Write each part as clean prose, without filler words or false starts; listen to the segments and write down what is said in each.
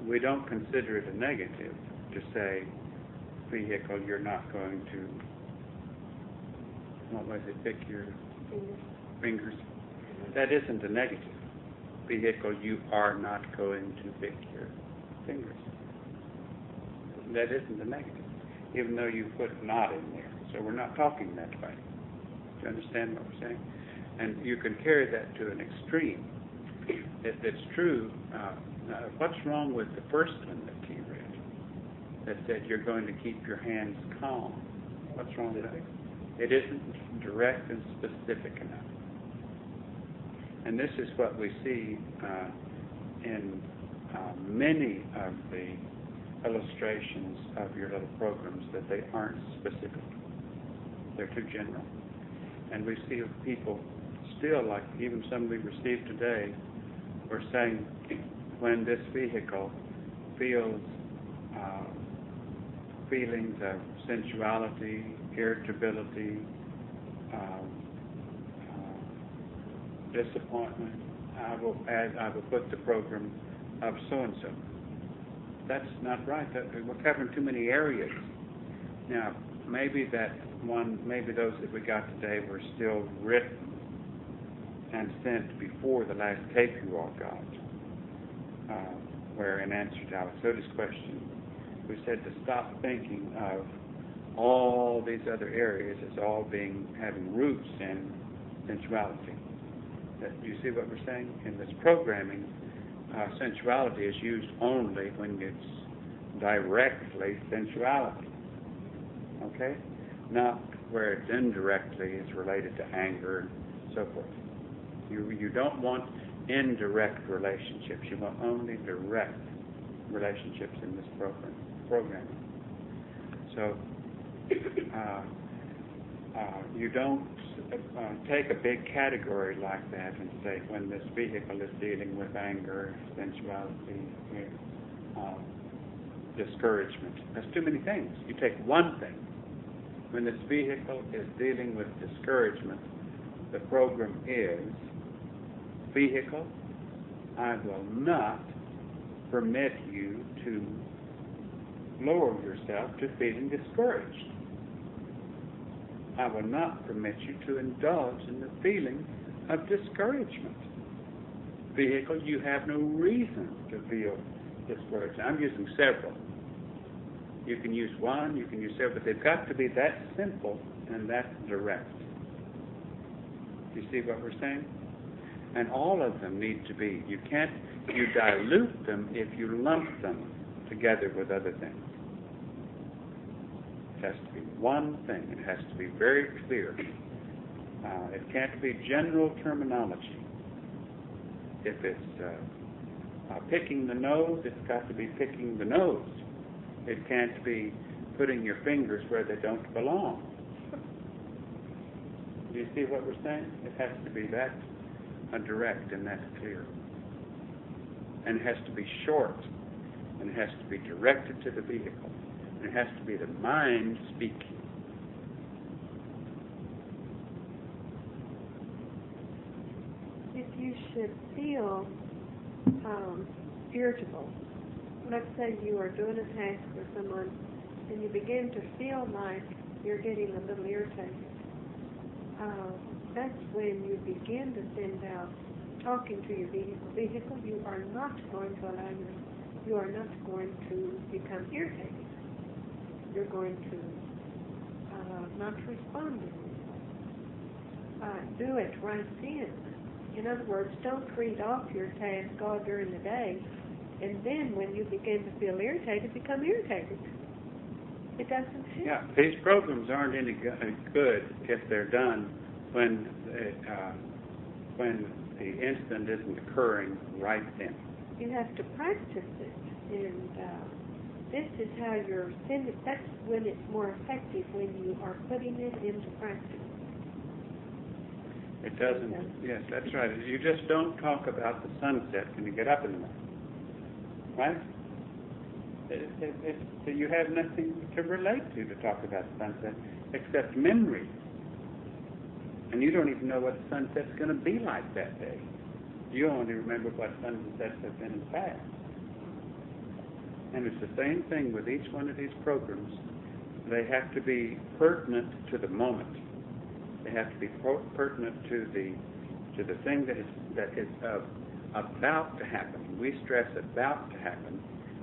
we don't consider it a negative to say, vehicle, you're not going to, what was it, pick your fingers. That isn't a negative. Vehicle, you are not going to pick your fingers. That isn't a negative, even though you put not in there. So we're not talking that way. Do you understand what we're saying? And you can carry that to an extreme. If it's true, what's wrong with the first one that you read that said you're going to keep your hands calm? What's wrong with that? It isn't direct and specific enough. And this is what we see in many of the illustrations of your little programs, that they aren't specific. They're too general. And we see people still, like even some we received today, we're saying when this vehicle feels feelings of sensuality, irritability, disappointment, I will put the program of so-and-so. That's not right. We're covering too many areas. Now, maybe those that we got today were still written and sent before the last tape you all got, where in answer to Alexoda's question, we said to stop thinking of all these other areas as all having roots in sensuality. You see what we're saying? In this programming, sensuality is used only when it's directly sensuality. Okay? Not where it's indirectly is related to anger and so forth. You don't want indirect relationships. You want only direct relationships in this programming. So you don't take a big category like that and say when this vehicle is dealing with anger, sensuality, discouragement. That's too many things. You take one thing. When this vehicle is dealing with discouragement, the program is, vehicle, I will not permit you to lower yourself to feeling discouraged. I will not permit you to indulge in the feeling of discouragement. Vehicle, you have no reason to feel discouraged. I'm using several. You can use one, you can use several, but they've got to be that simple and that direct. You see what we're saying? And all of them need to be. You dilute them if you lump them together with other things. It has to be one thing. It has to be very clear. It can't be general terminology. If it's picking the nose, it's got to be picking the nose. It can't be putting your fingers where they don't belong. Do you see what we're saying? It has to be that direct and that clear. And it has to be short. And it has to be directed to the vehicle. And it has to be the mind speaking. If you should feel irritable, let's say you are doing a task for someone and you begin to feel like you're getting a little irritated, that's when you begin to send out talking to your vehicle. Vehicle, you are not going to allow you are not going to become irritated. You're going to not respond to it. Do it right then. In other words, don't read off your task all during the day, and then when you begin to feel irritated, become irritated. It doesn't help. Yeah, these programs aren't any good if they're done when the incident isn't occurring right then. You have to practice it, and this is how you're sending. That's when it's more effective, when you are putting it into practice. It doesn't. Yes, that's right. You just don't talk about the sunset when you get up in the morning, right? You have nothing to relate to talk about the sunset except memory. And you don't even know what the sunset's going to be like that day. You only remember what sunsets have been in the past. And it's the same thing with each one of these programs. They have to be pertinent to the moment. They have to be pertinent to the thing that is about to happen. We stress about to happen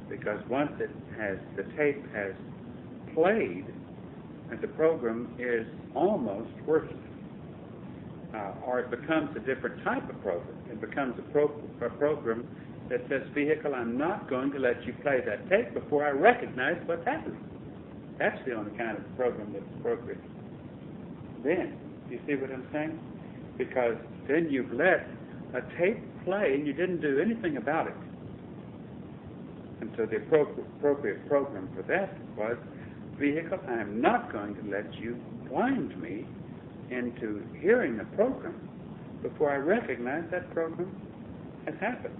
because once the tape has played, the program is almost worthless. Or it becomes a different type of program. It becomes a program that says, vehicle, I'm not going to let you play that tape before I recognize what's happening. That's the only kind of program that's appropriate. Then, you see what I'm saying? Because then you've let a tape play and you didn't do anything about it. And so the appropriate program for that was, vehicle, I am not going to let you blind me into hearing the program before I recognize that program has happened.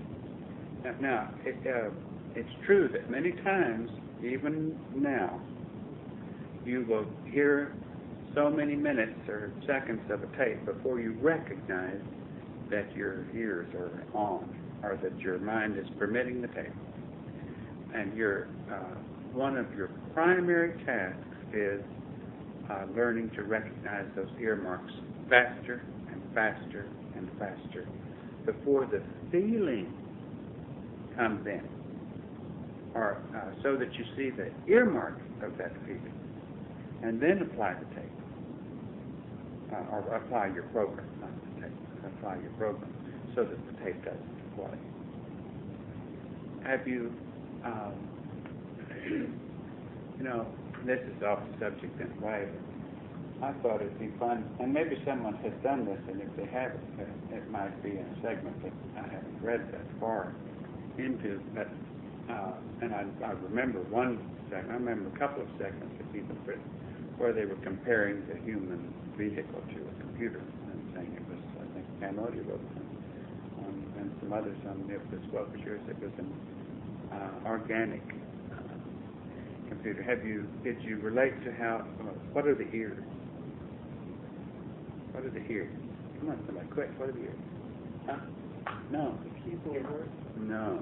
Now it's true that many times, even now, you will hear so many minutes or seconds of a tape before you recognize that your ears are on or that your mind is permitting the tape. And one of your primary tasks is learning to recognize those earmarks faster and faster and faster before the feeling comes in, or so that you see the earmark of that feeling, and then apply the tape, or apply your program, not the tape, apply your program so that the tape doesn't play. Have you, this is off the subject in a way, but I thought it'd be fun, and maybe someone has done this, and if they haven't, it might be in a segment that I haven't read that far into, but and I remember one segment, I remember a couple of segments that people put where they were comparing the human vehicle to a computer and saying it was, I think, Cameron wrote and some others on it was, what was yours? It was an organic computer. Did you relate to how, what are the ears? What are the ears? Come on, somebody, quick, what are the ears? Huh? No. The keyboard? No.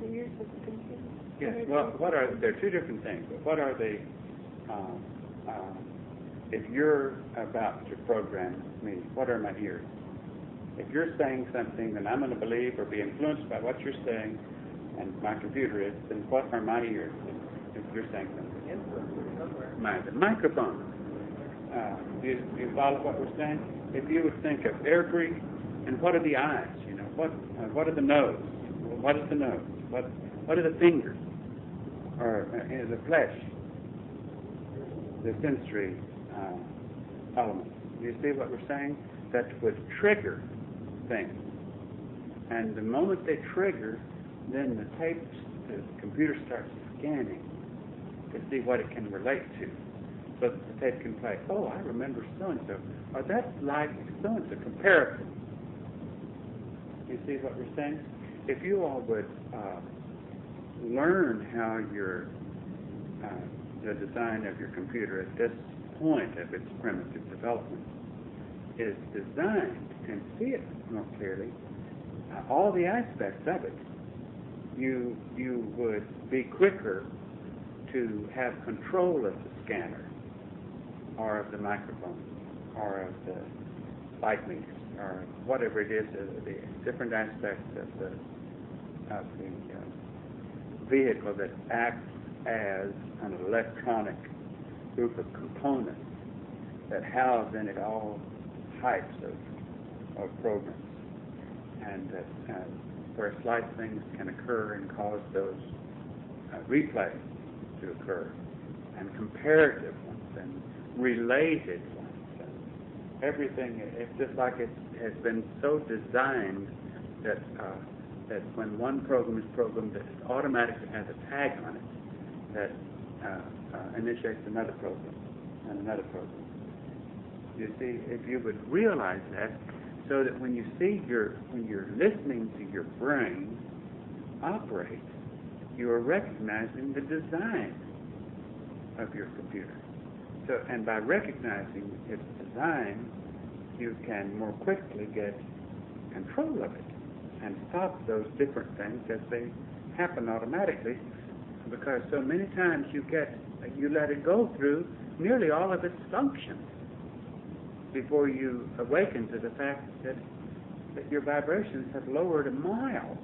The ears of the computer? Yes, well, there are two different things, but what are they, if you're about to program me, what are my ears? If you're saying something that I'm going to believe or be influenced by what you're saying, and my computer is, then what are my ears? If you're saying something. The microphone. Do you follow what we're saying? If you would think of every, and what are the eyes? What are the nose? What is the nose? What are the fingers? Or the flesh? The sensory elements. Do you see what we're saying? That would trigger things. And the moment they trigger, then the computer starts scanning to see what it can relate to. So that the tape can play, oh, I remember so-and-so. Or that's like so-and-so, comparison. You see what we're saying? If you all would learn how the design of your computer at this point of its primitive development is designed and see it more clearly, all the aspects of it, you would be quicker to have control of the scanner or of the microphone or of the light meters or whatever it is, the different aspects of the vehicle that acts as an electronic group of components that house in it all types of programs, and that where slight things can occur and cause those replays to occur, and comparative ones and related ones, and everything. It's just like it has been so designed that that when one program is programmed, that it automatically has a tag on it that initiates another program and another program. You see, if you would realize that, so that when you're listening to your brain operate, you are recognizing the design of your computer. So, and by recognizing its design, you can more quickly get control of it and stop those different things as they happen automatically, because so many times you let it go through nearly all of its functions before you awaken to the fact that your vibrations have lowered a mile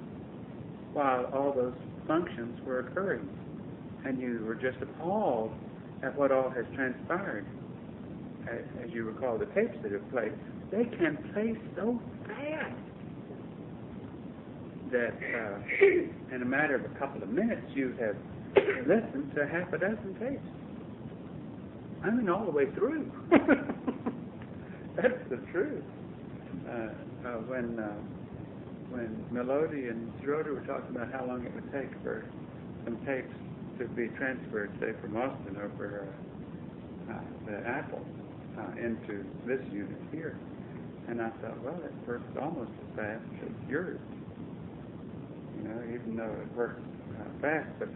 while all those functions were occurring, and you were just appalled at what all has transpired. As you recall, the tapes that have played, they can play so fast that in a matter of a couple of minutes you have listened to half a dozen tapes. I mean, all the way through. That's the truth. When Melody and Schroeder were talking about how long it would take for some tapes to be transferred, say, from Austin over the Apple into this unit here, and I thought, well, it works almost as fast as yours. Even though it works fast, but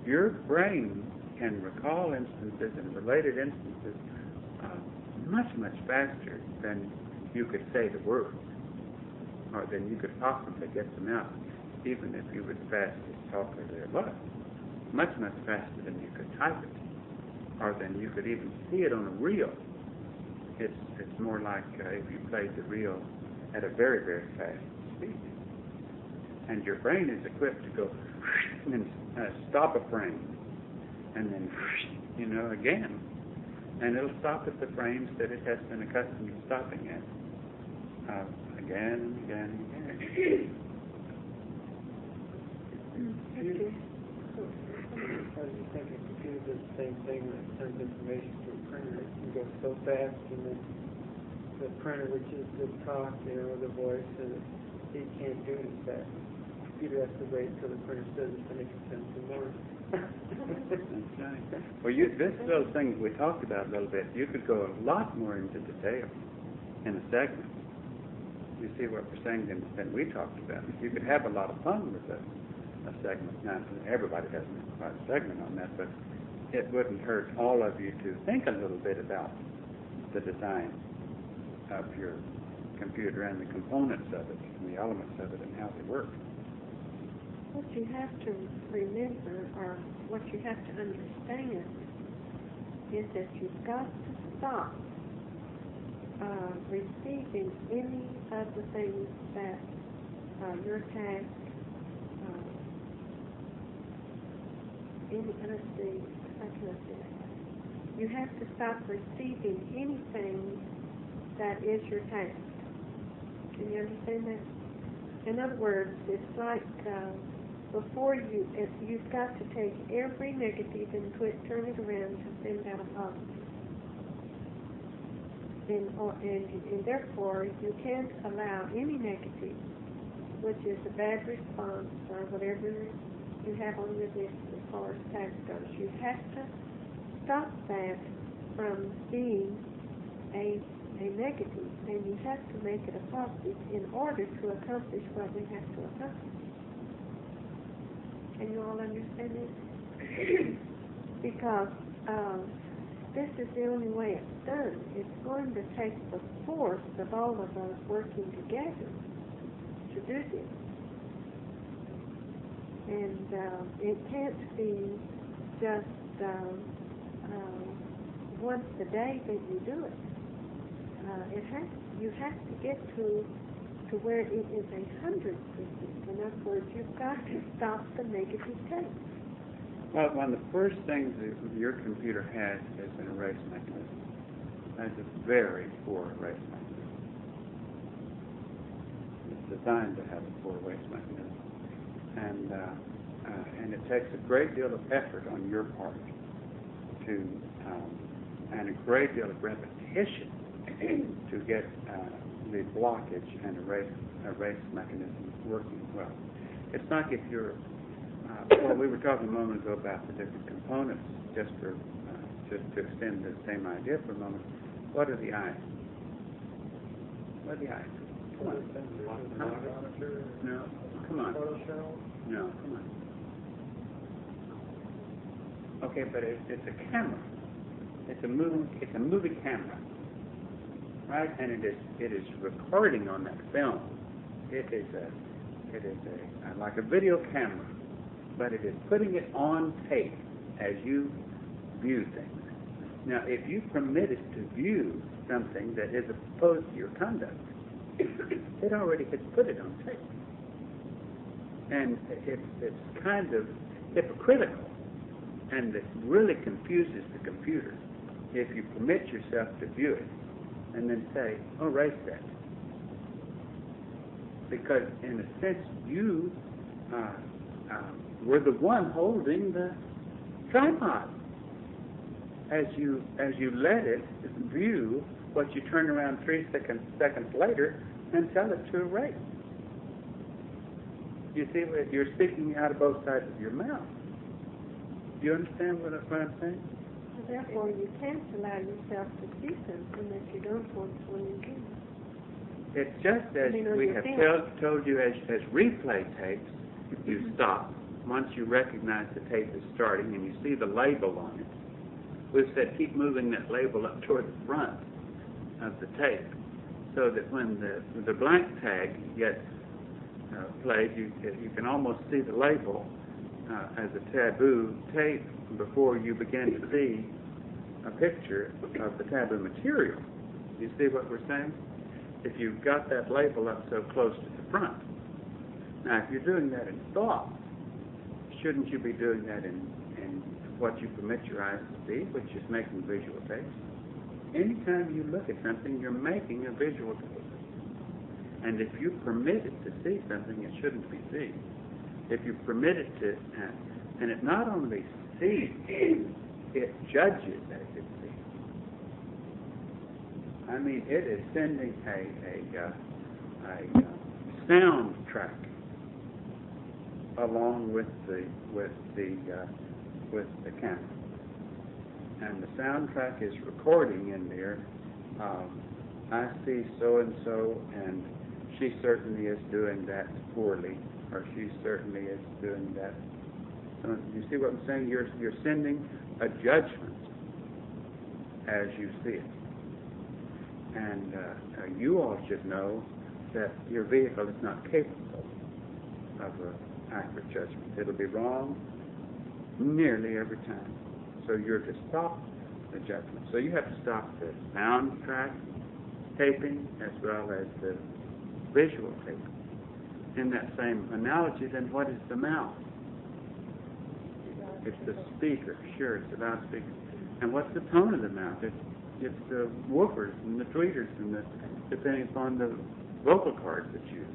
your brain can recall instances and related instances much, much faster than you could say the words, or than you could possibly get them out, even if you were the fastest talker there was. Much, much faster than you could type it, or than you could even see it on a reel. It's more like if you played the reel at a very, very fast speed. And your brain is equipped to go and stop a frame, and then, again. And it'll stop at the frames that it has been accustomed to stopping at, again and again and again. I was just thinking computers do the same thing when it sends information to a printer. It can go so fast, and then the printer, which is the talk, the voice, it can't do it as fast. The computer has to wait until the printer says it, then it can send some more. That's right. Well, this little thing we talked about a little bit, you could go a lot more into detail in a segment. You see what we're saying than we talked about. You could have a lot of fun with a segment. Now, everybody has a segment on that, but it wouldn't hurt all of you to think a little bit about the design of your computer and the components of it and the elements of it and how they work. What you have to remember, or what you have to understand, is that you've got to stop receiving any of the things that your task, you have to stop receiving anything that is your task. Can you understand that? In other words, it's like before you've got to take every negative and turn it around to send out a positive. And therefore, you can't allow any negative, which is a bad response or whatever you have on your list as far as task goes. You have to stop that from being a negative, and you have to make it a positive in order to accomplish what we have to accomplish. Can you all understand this? Because this is the only way it's done. It's going to take the force of all of us working together to do this. And it can't be just once a day that you do it. You have to get to where it is 100%. In other words, you've got to stop the negative tape. Well, one of the first things that your computer has is an erase mechanism. That's a very poor erase mechanism. It's designed to have a poor erase mechanism. And it takes a great deal of effort on your part and a great deal of repetition to get the blockage and erase mechanism working well. It's like if you're, well, we were talking a moment ago about the different components, just to extend the same idea for a moment. What are the eyes? What are the eyes? Come on. No, come on. No, come on. Okay, but it's a camera. It's a movie camera. right? And it is recording on that film. It is like a video camera, but it is putting it on tape as you view things. Now, if you permit it to view something that is opposed to your conduct, it already has put it on tape. And it's kind of hypocritical, and it really confuses the computer if you permit yourself to view it and then say, oh, erase that. Because in a sense, you were the one holding the tripod. As you let it view what you turn around 3 seconds later and tell it to erase. You see, you're speaking out of both sides of your mouth. Do you understand what I'm saying? So therefore, you can't allow yourself to see something that you don't want to when you do. It's just as we have told you as replay tapes, you stop. Once you recognize the tape is starting and you see the label on it, we've said keep moving that label up toward the front of the tape so that when the blank tag gets played, you can almost see the label as a taboo tape before you begin to see a picture of the taboo material. You see what we're saying? If you've got that label up so close to the front. Now, if you're doing that in thought, shouldn't you be doing that in what you permit your eyes to see, which is making visual tapes? Anytime you look at something, you're making a visual tape. And if you permit it to see something it shouldn't be seen, if you permit it to, and it not only sees, it judges as it sees. I mean, it is sending a soundtrack along with the camera, and the soundtrack is recording in there. I see so and so, and she certainly is doing that poorly, or she certainly is doing that. So you see what I'm saying? You're sending a judgment as you see it. And you all should know that your vehicle is not capable of an accurate judgment. It'll be wrong nearly every time. So you're to stop the judgment. So you have to stop the soundtrack taping as well as the visual taping. In that same analogy, then what is the mouth? It's the speaker. Sure, it's the loudspeaker. And what's the tone of the mouth? It's the woofers and the tweeters and depending upon the vocal cords that you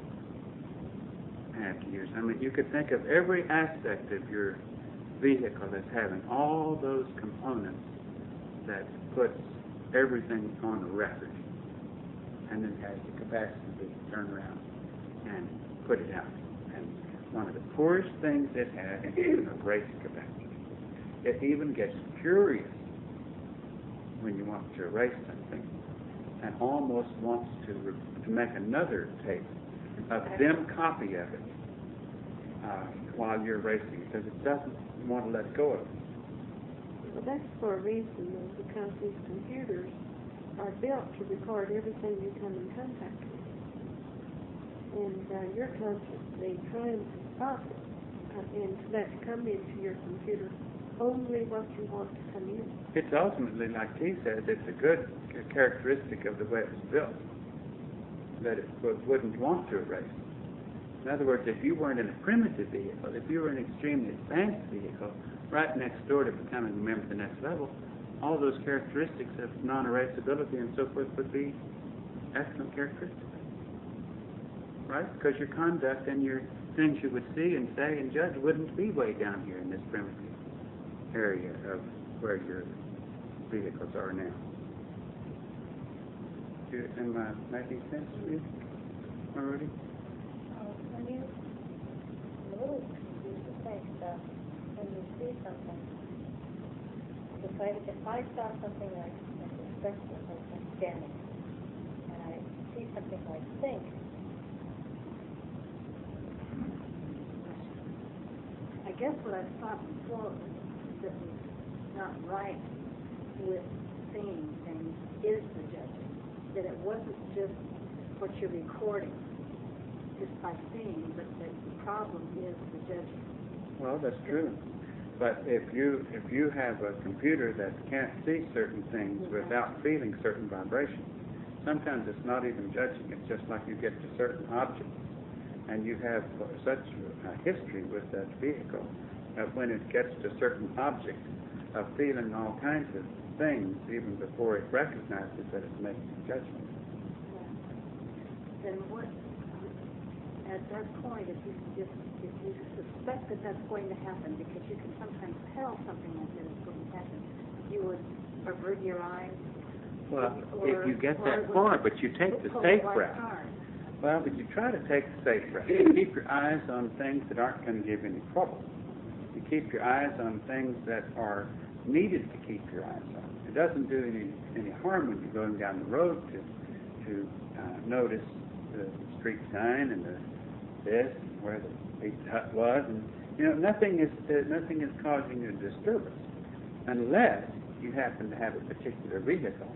have to use. I mean, you could think of every aspect of your vehicle as having all those components that puts everything on a record and then has the capacity to turn around and put it out. And one of the poorest things it has is a great capacity. It even gets curious when you want to erase something and almost wants to make another tape, a dim copy of it while you're erasing it, because it doesn't want to let go of it. Well, that's for a reason, though, because these computers are built to record everything you come in contact with. And you're constantly trying to stop it and let come into your computer only what you want to come in. It's ultimately, like T says, it's a good characteristic of the way it was built, that it wouldn't want to erase. In other words, if you weren't in a primitive vehicle, if you were an extremely advanced vehicle, right next door to becoming a member of the next level, all those characteristics of non-erasability and so forth would be excellent characteristics. Right? Because your conduct and your things you would see and say and judge wouldn't be way down here in this primitive area of where your vehicles are now. Am I making sense to you already? When you, I'm a little confused to think that when you see something, if I saw something like especially like standing, and I see something like think, I guess what I thought before was that was not right with seeing things is the judging. that it wasn't just what you're recording, just by seeing, but that the problem is the judgment. Well, that's true. But if you have a computer that can't see certain things without feeling certain vibrations, sometimes it's not even judging. It's just like you get to certain objects, and you have such a history with that vehicle that when it gets to certain objects of feeling all kinds of things even before it recognizes that it's making a judgment. Then what, at that point, if you suspect that that's going to happen, because you can sometimes tell something like that is going to happen, you would avert your eyes. Well, if you get that far, but you take the safe route. Well, but you try to take the safe route. You keep your eyes on things that aren't going to give any trouble. You keep your eyes on things that are needed to keep your eyes on. It doesn't do any harm when you're going down the road to notice the street sign and this, where the pizza hut was, and nothing is causing you disturbance, unless you happen to have a particular vehicle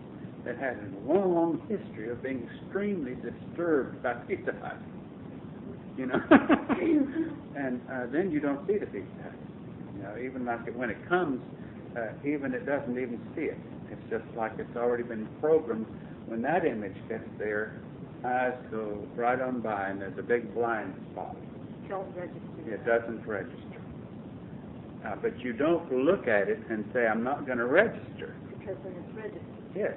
that has a long history of being extremely disturbed by pizza hut. And then you don't see the pizza hut. Even like when it comes, even it doesn't even see it. It's just like it's already been programmed. When that image gets there, eyes go right on by, and there's a big blind spot. Don't register. It doesn't register. But you don't look at it and say, I'm not going to register. Because when it's registered. Yes.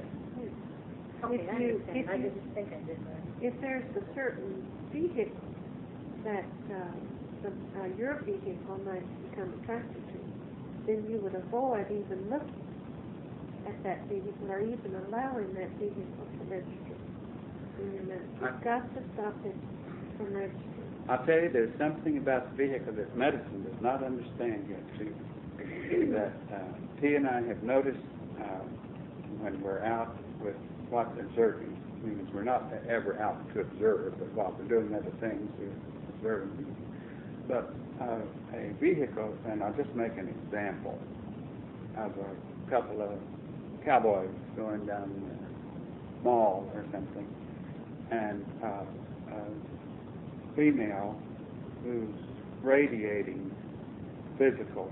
Okay, I understand. I didn't think I did that. If there's a certain vehicle that your vehicle might become attracted to, then you would avoid even looking at that vehicle or even allowing that vehicle to register in your minutes. You've got to stop it from registering. I'll tell you, there's something about the vehicle that medicine does not understand yet, too. That T and I have noticed when we're out with what's observing. Means we're not ever out to observe, but while we're doing other things, we're observing. But a vehicle, and I'll just make an example of a couple of cowboys going down the mall or something, and a female who's radiating physical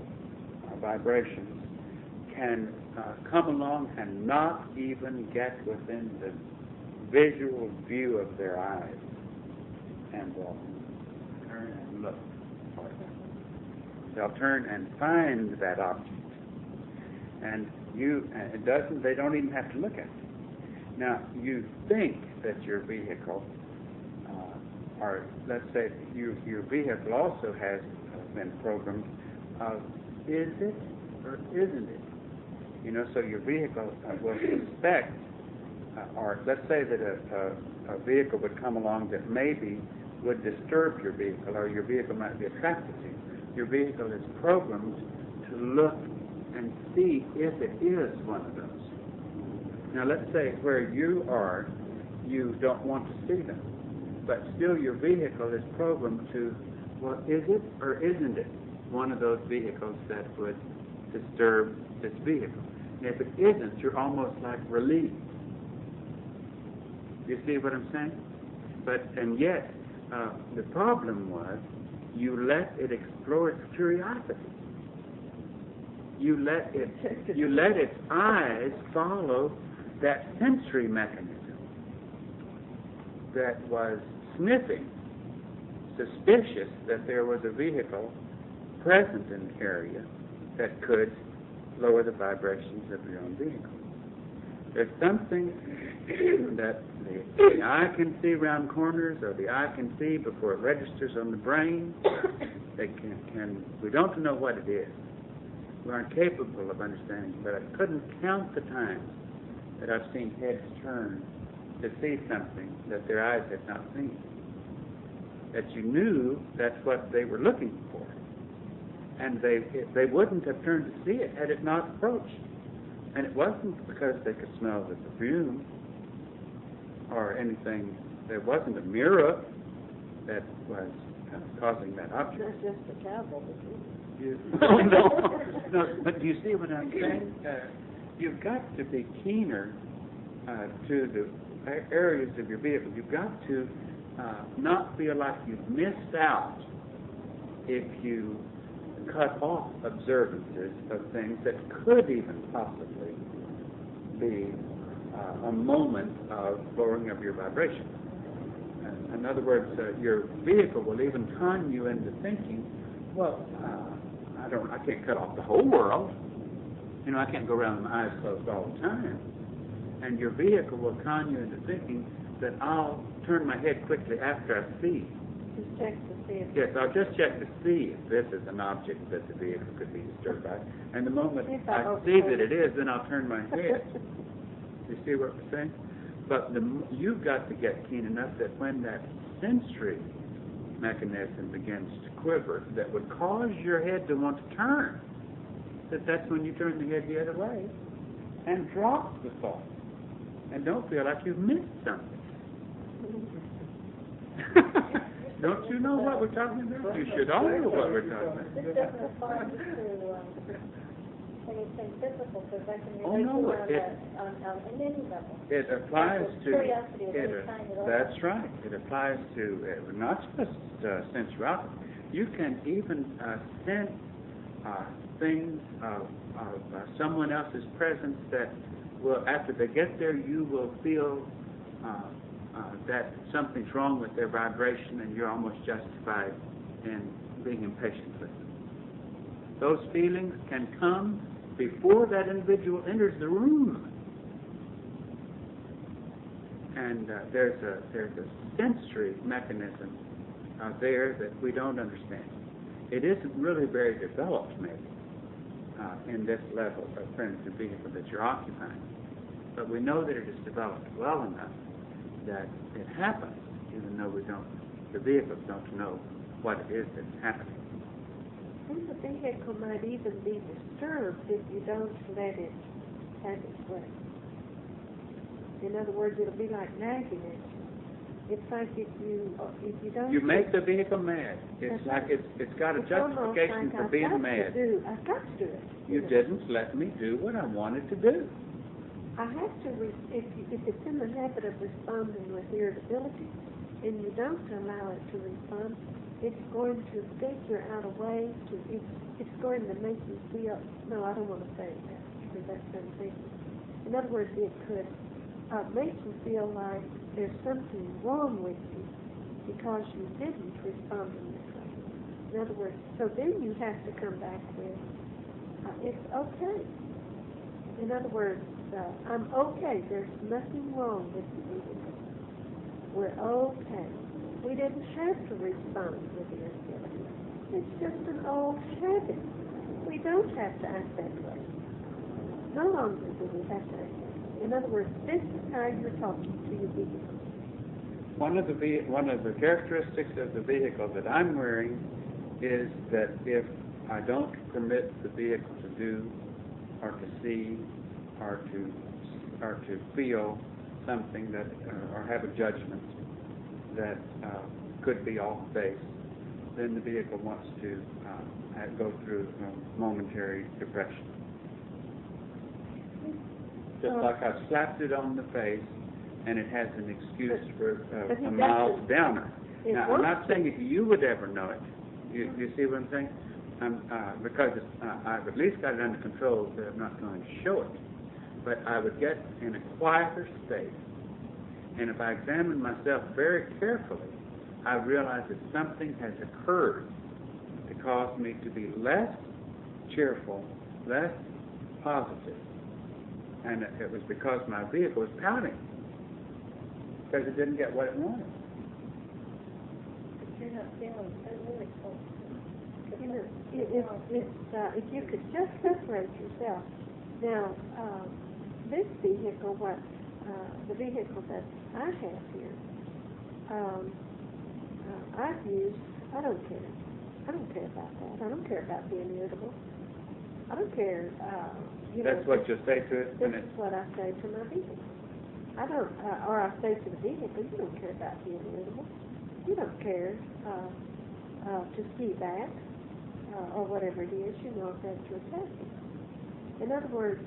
vibrations can come along and not even get within the visual view of their eyes, and will turn and look for it. They'll turn and find that object, and they don't even have to look at it. Now, you think that your vehicle, or let's say your vehicle also has been programmed of, is it or isn't it? So your vehicle will suspect, or let's say that a vehicle would come along that maybe would disturb your vehicle, or your vehicle might be attracted to you. Your vehicle is programmed to look and see if it is one of those. Now, let's say where you are, you don't want to see them, but still your vehicle is programmed to, well, is it or isn't it one of those vehicles that would disturb this vehicle? And if it isn't, you're almost like relieved. You see what I'm saying? And yet, the problem was you let it explore its curiosity. You let its eyes follow that sensory mechanism that was sniffing, suspicious that there was a vehicle present in the area that could lower the vibrations of your own vehicle. There's something that the eye can see around corners, or the eye can see before it registers on the brain. We don't know what it is. We aren't capable of understanding, but I couldn't count the times that I've seen heads turn to see something that their eyes had not seen. That you knew that's what they were looking for. And they wouldn't have turned to see it had it not approached. And it wasn't because they could smell the perfume or anything. There wasn't a mirror that was causing that object. That's just the cowboy. No, but do you see what I'm saying? You've got to be keener to areas of your vehicle. You've got to not feel like you've missed out if you cut off observances of things that could even possibly be a moment of lowering of your vibration. In other words, your vehicle will even con you into thinking, well, I can't cut off the whole world. You know, I can't go around with my eyes closed all the time. And your vehicle will con you into thinking that I'll turn my head quickly after I see. Just check to see if... Yes, I'll just check to see if this is an object that the vehicle could be disturbed by. And the moment I see that it is, then I'll turn my head. You see what I'm saying? But you've got to get keen enough that when that sensory mechanism begins to quiver, that would cause your head to want to turn, that's when you turn the head the other way and drop the thought. And don't feel like you've missed something. Don't you know what we're talking about? You should all know what we're talking about. This doesn't apply to anything physical, because I can Oh, relate no, to on any level. It applies to... Curiosity of any kind at all. That's right. It applies to not just sensuality. You can even sense things of someone else's presence that will, after they get there, you will feel that something's wrong with their vibration, and you're almost justified in being impatient with them. Those feelings can come before that individual enters the room. And there's a sensory mechanism there that we don't understand. It isn't really very developed, maybe, in this level of primitive vehicle that you're occupying. But we know that it is developed well enough that it happens, even though the vehicles don't know what it is that's happening. And the vehicle might even be disturbed if you don't let it have its way. In other words, it'll be like nagging at you. It's like if you don't... You make the vehicle mad. It's like it's got a justification for being mad. I've got to do it. You didn't let me do what I wanted to do. I have to, if it's in the habit of responding with irritability, and you don't allow it to respond, it's going to figure out a way to, it's going to make you feel, no, I don't want to say that, because that's unthinking. In other words, it could make you feel like there's something wrong with you because you didn't respond in this way. In other words, so then you have to come back with, it's okay. In other words, I'm okay. There's nothing wrong with you. We're okay. We didn't have to respond with irritability. It's just an old habit. We don't have to act that way. No longer do we have to act that way. In other words, this is how you're talking to your vehicle. One of the characteristics of the vehicle that I'm wearing is that if I don't permit the vehicle to do or to see or to feel something that or have a judgment that could be off base, then the vehicle wants to go through momentary depression. Just like I slapped it on the face, and it has an excuse for a mild downer. Now, I'm not saying that you would ever know it. You see what I'm saying? Because I've at least got it under control, so I'm not going to show it. But I would get in a quieter state, and if I examine myself very carefully, I realize that something has occurred to cause me to be less cheerful, less positive. And it was because my vehicle was pouting, because it didn't get what it wanted. But you're not feeling really close. You know, if you could just separate yourself. Now, this vehicle, the vehicle that I have here, I've used, I don't care. I don't care about that. I don't care about being irritable. I don't care, That's what you say to it? This is what I say to my vehicle. I don't, or I say to the vehicle, you don't care about being irritable. You don't care to see that, or whatever it is, you know, if that's your attacking. In other words,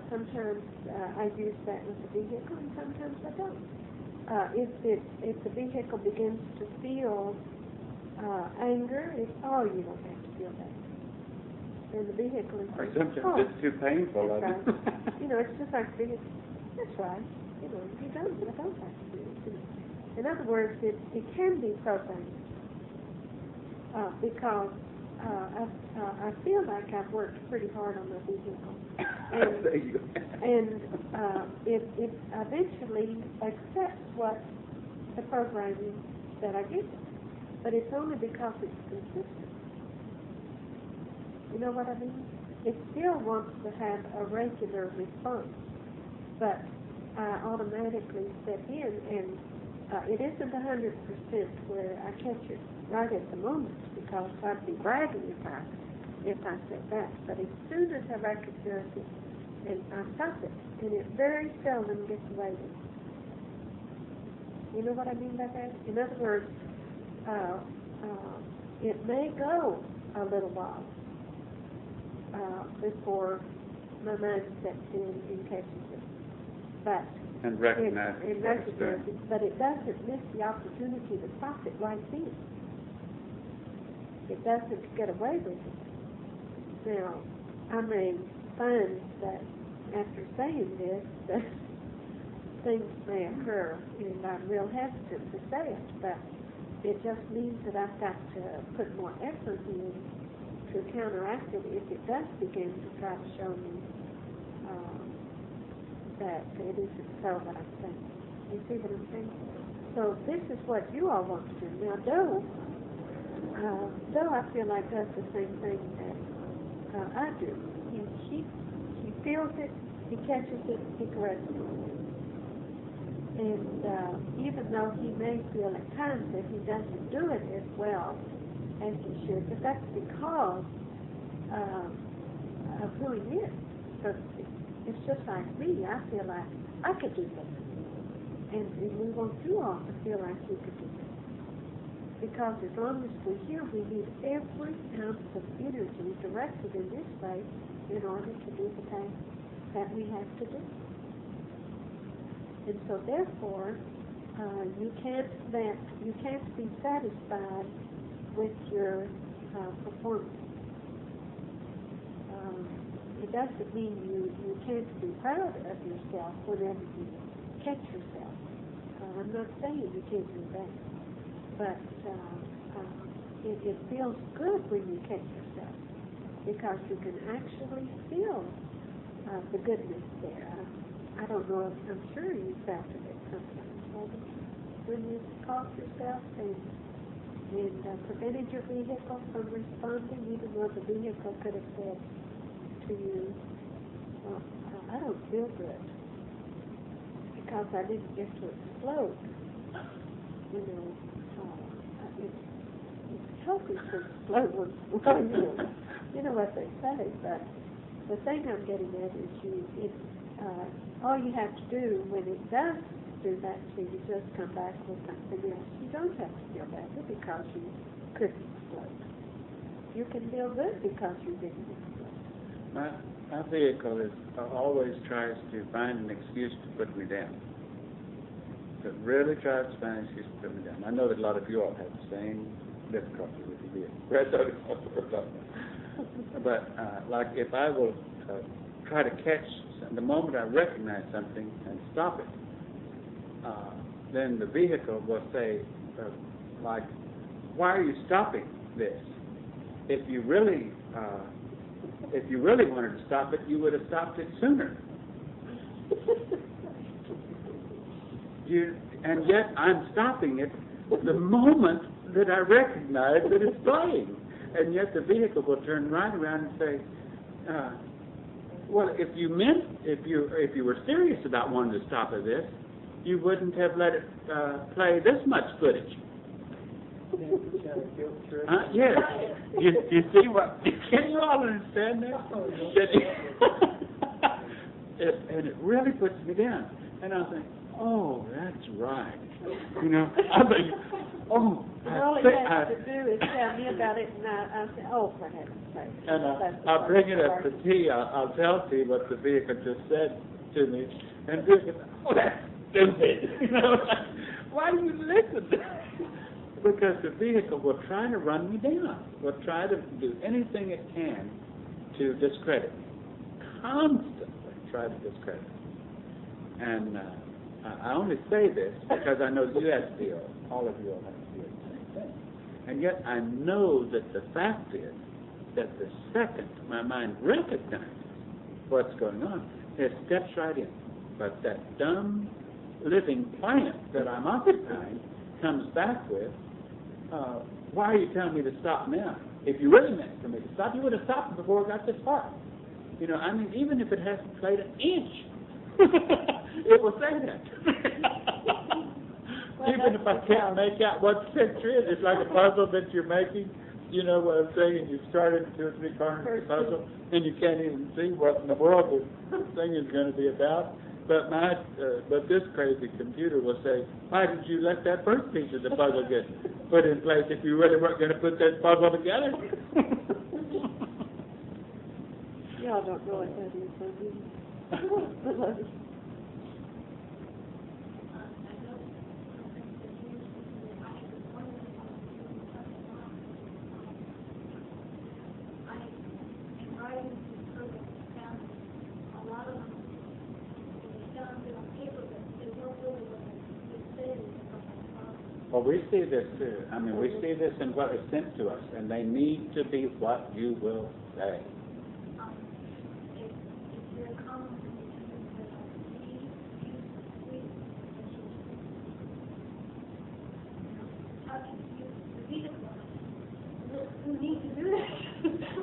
sometimes I use that with the vehicle, and sometimes I don't. if the vehicle begins to feel anger, it's, oh, you don't have to feel that. And the vehicle is Or saying, sometimes oh, it's too painful. that's of right. it. You know, it's just like the vehicle, that's right. You know, you don't have to do it. In other words, it can be profane. Because I feel like I've worked pretty hard on my vehicle. There you go. And it eventually accepts what the programming that I give it. But it's only because it's consistent. You know what I mean? It still wants to have a regular response. But I automatically step in, and it isn't 100% where I catch it right at the moment, because I'd be bragging if I said that. But as soon as I recognize it, and I stop it, and it very seldom gets away with it. You know what I mean by that? In other words, it may go a little while before my mind steps in and catches it. But And recognize it what it's doing. recognizes, but it doesn't miss the opportunity to stop it right then. It doesn't get away with it. Now, I may find that after saying this, that things may occur, and I'm real hesitant to say it, but it just means that I've got to put more effort in to counteract it if it does begin to try to show me that it isn't so that I'm saying. You see what I'm saying? So this is what you all want to do. Now, Doe, I feel like does the same thing that I do. He feels it, he catches it, he corrects it. And even though he may feel at times that he doesn't do it as well as he should, but that's because of who he is, so to speak. It's just like me. I feel like I could do this. And we want you all to feel like you could do this. Because as long as we're here, we need every ounce of energy directed in this way in order to do the task that we have to do. And so therefore, you can't be satisfied with your performance. It doesn't mean you can't be proud of yourself whenever you catch yourself. I'm not saying you can't do that, but it feels good when you catch yourself, because you can actually feel the goodness there. I don't know if I'm sure you felt it sometimes, haven't you? When you caught yourself and prevented your vehicle from responding, even though the vehicle could have said to you, well, I don't feel good because I didn't get to explode. You know, it's healthy to explode once in a while. You know what they say, but the thing I'm getting at is all you have to do when it does do that to you, just come back with something else. You don't have to feel badly because you couldn't explode. You can feel good because you didn't explode. My vehicle always tries to find an excuse to put me down. It really tries to find an excuse to put me down. I know that a lot of you all have the same difficulty with your vehicle. That's what we're talking about. But like if I will try to catch the moment I recognize something and stop it, then the vehicle will say, like, why are you stopping this? If you really wanted to stop it, you would have stopped it sooner. And yet I'm stopping it the moment that I recognize that it's playing. And yet the vehicle will turn right around and say, well, if you were serious about wanting to stop this, you wouldn't have let it play this much footage. Yes. You see what? Can you all understand that? And it really puts me down. And I think, oh, that's right. You know, I mean, oh. All he has to do is tell me about it, and I say, oh, for heaven's sake. And I'll bring it up to T. I'll tell T what the vehicle just said to me, and vehicle, oh, that's stupid. You know, Because the vehicle will try to run me down, will try to do anything it can to discredit me. Constantly try to discredit me. And I only say this because I know you have to feel, all of you all have to feel the same thing. And yet I know that the fact is that the second my mind recognizes what's going on, it steps right in. But that dumb living plant that I'm occupying comes back with, why are you telling me to stop now? If you really meant for me to stop, you would have stopped before I got this far. You know, I mean, even if it hasn't played an inch, it will say that. Even if I can't make out what the picture is, it's like a puzzle that you're making. You know what I'm saying? And you started in 2 or 3 corners of the puzzle, and you can't even see what in the world the thing is going to be about. But this crazy computer will say, why did you let that first piece of the puzzle get put in place if you really weren't going to put that puzzle together? Y'all don't know what that is, do you? Well, we see this too. I mean, we see this in what is sent to us, and they need to be what you will say.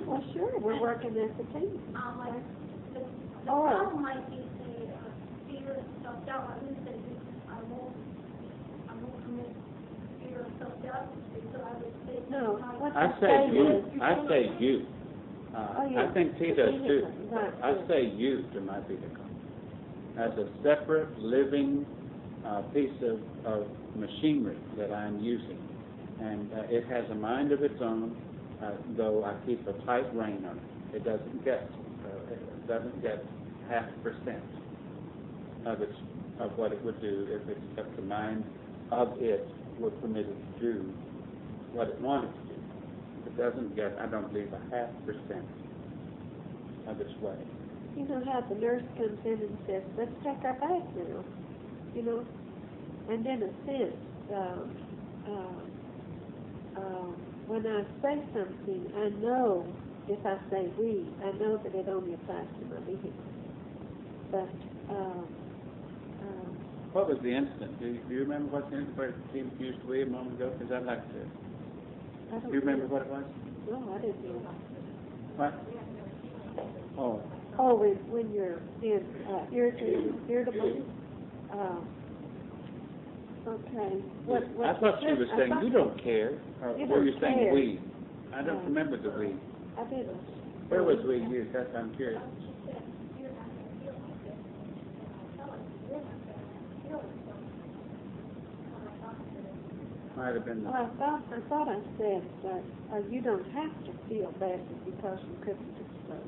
Well, sure, we're working as a team. The problem might be, say, fear of self-doubt. I would say I won't commit fear of self-doubt, so I would say... No, I say you. I think he does too. Right. I say you to my vehicle as a separate living piece of machinery that I'm using. And it has a mind of its own, though I keep a tight rein on it. It doesn't get 0.5% of what it would do if the mind of it were permitted to do what it wanted to do. It doesn't get, I don't believe, 0.5% of its way. You know how the nurse comes in and says, let's take our bath now, you know? And in a sense, when I say something, I know, if I say we, I know that it only applies to my vehicle. But, what was the incident? Do you remember what the incident where he used we a moment ago? Because I'd like to. I don't Do you remember what it was? No, I didn't know. What? Oh. Oh, when you're in irritable. Okay. I thought she was saying you don't care. Or were you saying care. we? I don't remember the we. I didn't. Where was we used? That's I'm curious. Might have been the... Well, I thought I said that you don't have to feel badly because you couldn't express,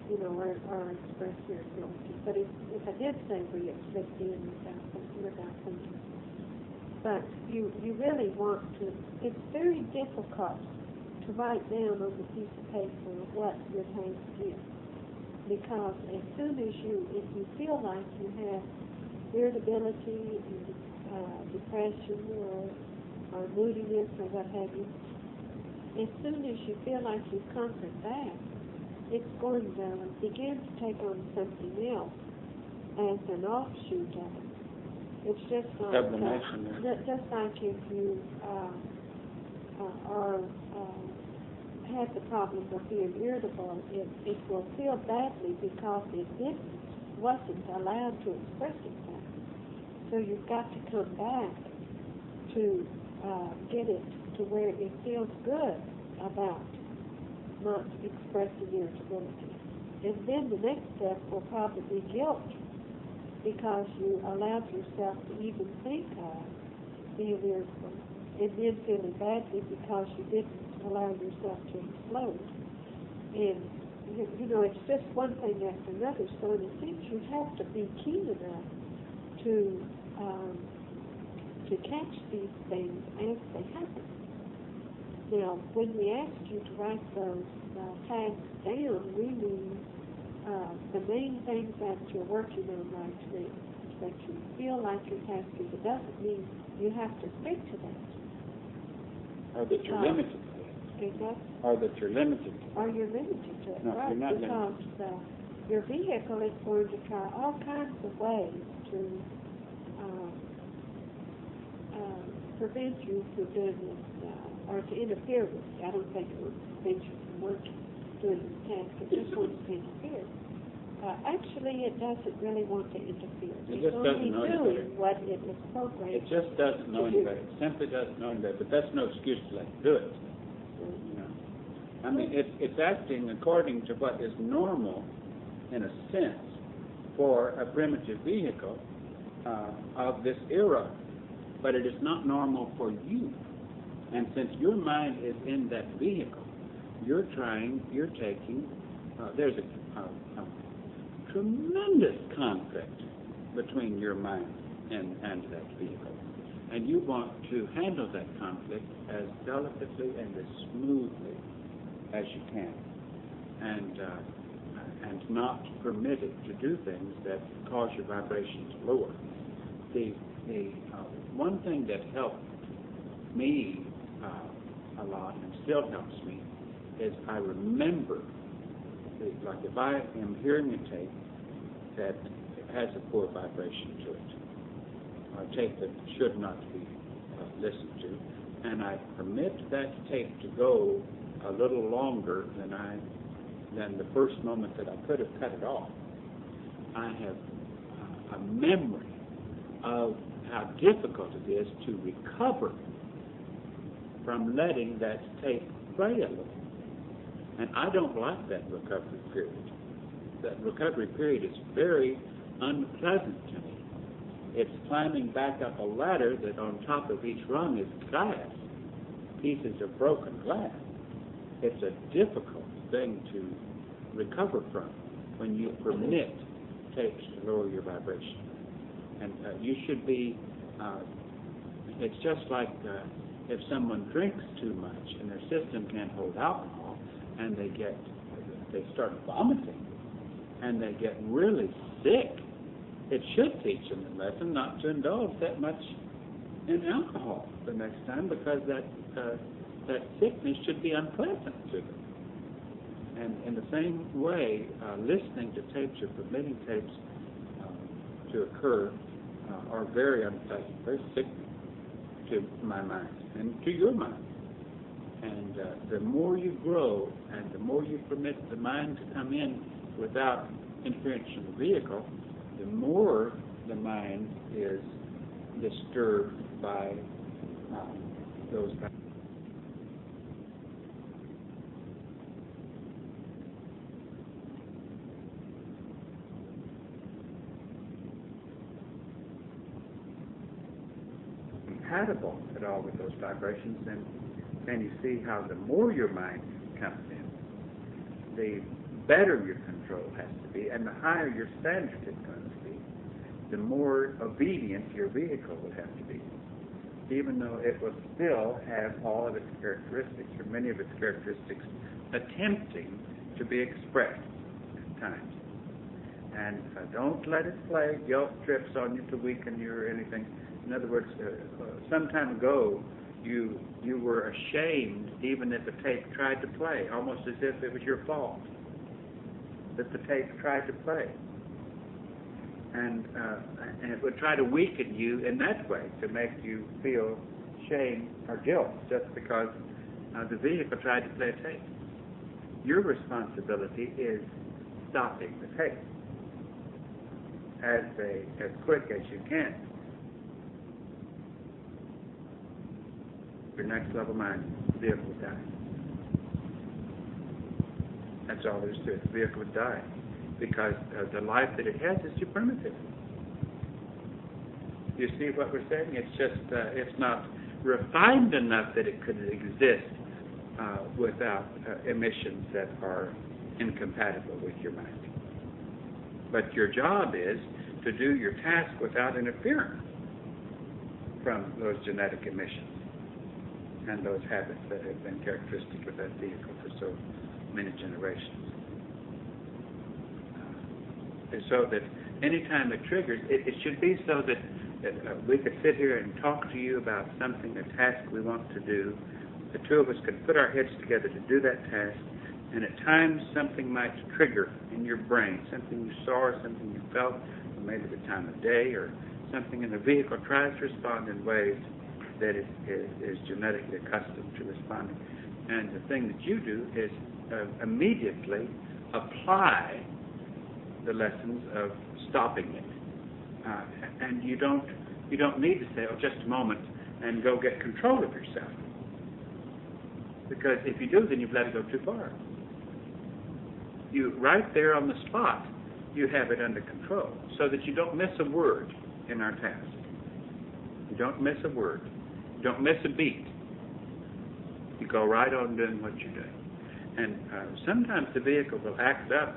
you know, or express your guilty. But if I did say we, it slipped in without thinking. But you really want to, it's very difficult to write down on the piece of paper what your taste is. Because as soon as if you feel like you have irritability and depression or moodiness or what have you, as soon as you feel like you've conquered that, it's going to begin to take on something else as an offshoot of it. It's just like just like if you have the problem of being irritable, it will feel badly because it wasn't allowed to express itself. So you've got to come back to get it to where it feels good about not expressing irritability. And then the next step will probably be guilt, because you allowed yourself to even think of being irritable, and then feeling badly because you didn't allow yourself to explode. And, you know, it's just one thing after another, so in a sense you have to be keen enough to to catch these things as they happen. Now, when we ask you to write those tasks down, we mean the main things that you're working on right now, that you feel like your task is. It doesn't mean you have to stick to that. Or that you're limited to it. Exactly. Or that you're limited to it. Or you're limited to it, No, right? you're not because your vehicle is going to try all kinds of ways to prevent you from doing this, or to interfere with you. I don't think it would prevent you from working, doing this task. It just wants to interfere. Actually, it doesn't really want to interfere. It It's just only doesn't know any doing better. what it is programmed. It just doesn't know any better. It simply doesn't know any better. But that's no excuse to let it do it. You know? I mean, it's acting according to what is normal, in a sense, for a primitive vehicle of this era. But it is not normal for you. And since your mind is in that vehicle, you're taking, there's a tremendous conflict between your mind and that vehicle. And you want to handle that conflict as delicately and as smoothly as you can. And not permit it to do things that cause your vibration to lower. The one thing that helped me a lot and still helps me is I remember, like if I am hearing a tape that has a poor vibration to it, a tape that should not be listened to, and I permit that tape to go a little longer than the first moment that I could have cut it off, I have a memory of how difficult it is to recover from letting that tape play a little. And I don't like that recovery period. That recovery period is very unpleasant to me. It's climbing back up a ladder that on top of each rung is glass, pieces of broken glass. It's a difficult thing to recover from when you permit tapes to lower your vibration. And you should be, it's just like if someone drinks too much and their system can't hold alcohol and they start vomiting and they get really sick, it should teach them a lesson not to indulge that much in alcohol the next time, because that sickness should be unpleasant to them. And in the same way, listening to tapes or permitting tapes to occur are very unpleasant, very sickening to my mind and to your mind. And the more you grow and the more you permit the mind to come in without interference from the vehicle, the more the mind is disturbed by those compatible at all with those vibrations, then you see how the more your mind comes in, the better your control has to be, and the higher your standard is going to be, the more obedient your vehicle will have to be, even though it will still have all of its characteristics, or many of its characteristics, attempting to be expressed at times. And don't let it play guilt trips on you to weaken you or anything. In other words, some time ago, you were ashamed even if the tape tried to play, almost as if it was your fault that the tape tried to play. And it would try to weaken you in that way, to make you feel shame or guilt just because the vehicle tried to play a tape. Your responsibility is stopping the tape as quick as you can. Your next level mind, the vehicle would die. That's all there is to it. The vehicle would die because the life that it has is too primitive. You see what we're saying? It's just, it's not refined enough that it could exist without emissions that are incompatible with your mind. But your job is to do your task without interference. from those genetic emissions and those habits that have been characteristic of that vehicle for so many generations. And so that any time it triggers, it should be so that we could sit here and talk to you about something, a task we want to do. The two of us could put our heads together to do that task, and at times something might trigger in your brain, something you saw or something you felt, or maybe the time of day or something in the vehicle tries to respond in ways that it is genetically accustomed to responding. And the thing that you do is immediately apply the lessons of stopping it. And you don't need to say, oh, just a moment, and go get control of yourself. Because if you do, then you've let it go too far. You, right there on the spot, you have it under control, so that you don't miss a word in our task. You don't miss a word. You don't miss a beat. You go right on doing what you're doing. And sometimes the vehicle will act up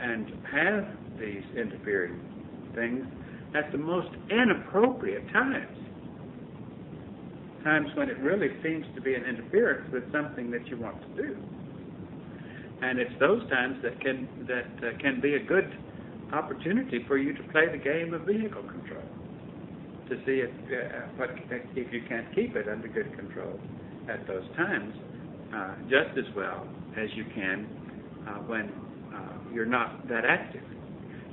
and have these interfering things at the most inappropriate times. Times when it really seems to be an interference with something that you want to do. And it's those times that can be a good opportunity for you to play the game of vehicle control, to see if you can't keep it under good control at those times, just as well as you can when you're not that active.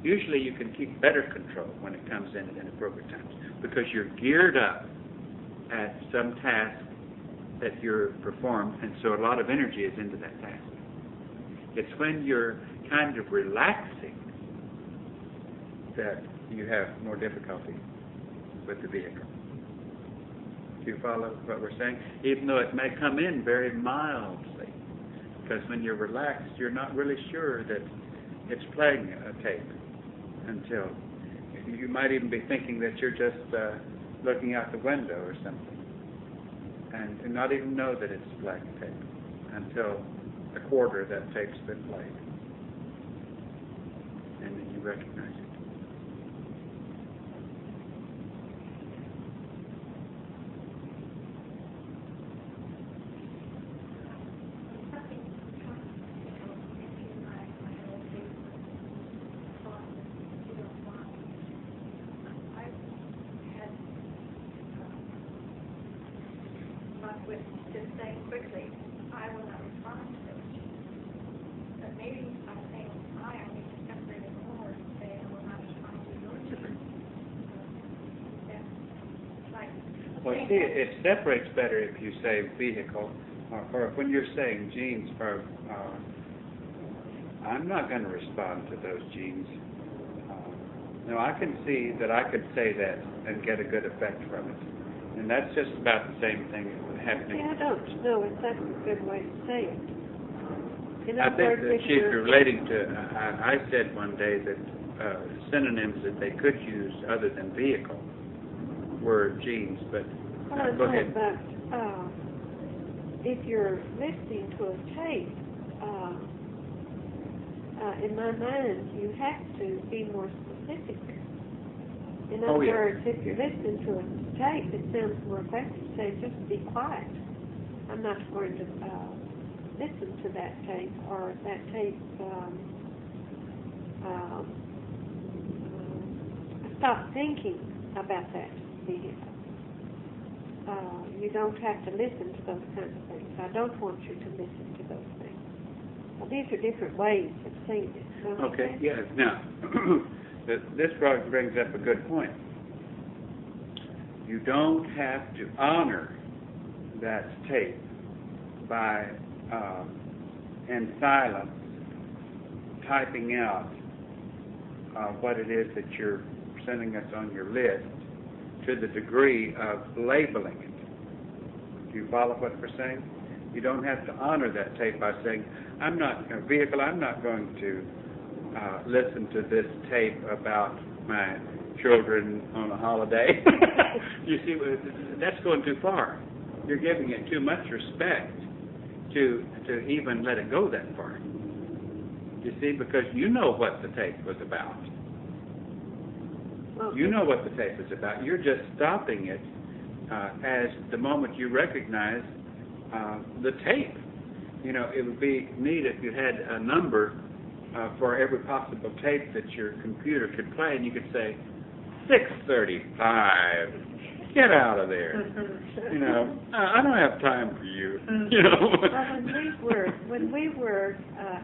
Usually you can keep better control when it comes in at inappropriate times, because you're geared up at some task that you're performed, and so a lot of energy is into that task. It's when you're kind of relaxing that you have more difficulty with the vehicle. Do you follow what we're saying? Even though it may come in very mildly, because when you're relaxed, you're not really sure that it's playing a tape until you might even be thinking that you're just looking out the window or something, and not even know that it's playing a tape until a quarter of that tape's been played, and then you recognize it. With just saying quickly, I will not respond to those. But maybe I'm saying I need to separate it more and say I will not respond to yours. Well, see, it separates better if you say vehicle, or when you're saying genes, or I'm not going to respond to those genes. No, I can see that I could say that and get a good effect from it. And that's just about the same thing happening. Yeah, I don't know if that's a good way to say it. In I other think words, that if she's you're- relating to, I said one day that synonyms that they could use other than vehicle were genes, but Well, I go know, ahead. but if you're listening to a tape, in my mind, you have to be more specific. In other yeah. words, if you're listening to a tape, it sounds more effective to say, just be quiet. I'm not going to listen to that tape, or that tape, stop thinking about that vehicle. You don't have to listen to those kinds of things. I don't want you to listen to those things. Well, these are different ways of saying it. Don't you Okay, think? yes. Now, this brings up a good point. You don't have to honor that tape by, in silence, typing out what it is that you're sending us on your list to the degree of labeling it. Do you follow what we're saying? You don't have to honor that tape by saying, I'm not going to listen to this tape about my children on a holiday. You see, that's going too far. You're giving it too much respect to even let it go that far. You see, because you know what the tape was about. Well, You know what the tape is about. You're just stopping it as the moment you recognize the tape. You know, it would be neat if you had a number for every possible tape that your computer could play, and you could say, 6:35. Get out of there. You know, I don't have time for you. You know. Well, when we were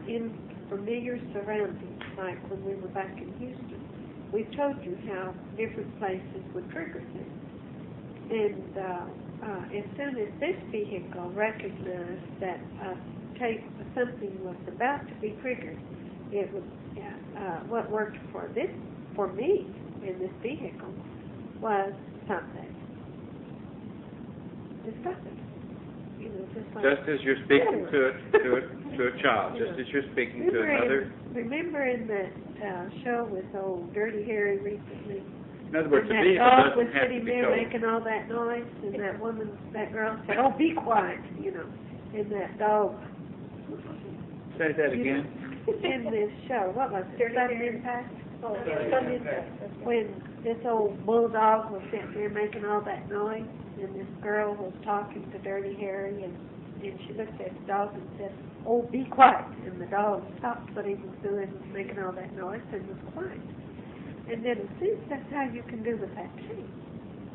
in familiar surroundings, like when we were back in Houston, we told you how different places would trigger things. And as soon as this vehicle recognized that something was about to be triggered, it was what worked for me in this vehicle was stop that. Just stop it. You know, just as you're speaking to a child, just as you're speaking to another. Remember in that show with old Dirty Harry recently? In other words, the that vehicle dog was doesn't have to sitting be there told. making all that noise, and that girl said, "Oh, be quiet," you know, and that dog. Say that again. In this show, what was it? Sudden Impact? Oh, Sudden Impact. When this old bulldog was sitting there making all that noise, and this girl was talking to Dirty Harry, and she looked at the dog and said, "Oh, be quiet," and the dog stopped what he was doing, making all that noise, and was quiet. And then it seems that's how you can do with that too.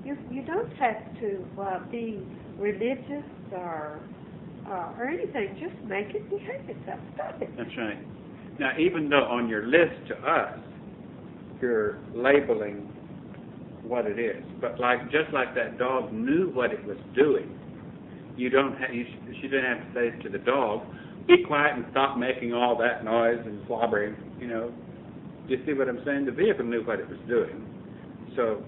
You don't have to be religious or anything. Just make it behave itself. Stop it. That's right. Now, even though on your list to us, you're labeling what it is, but just like that dog knew what it was doing, she didn't have to say to the dog, "Be quiet and stop making all that noise and slobbering." You know, you see what I'm saying? The vehicle knew what it was doing, so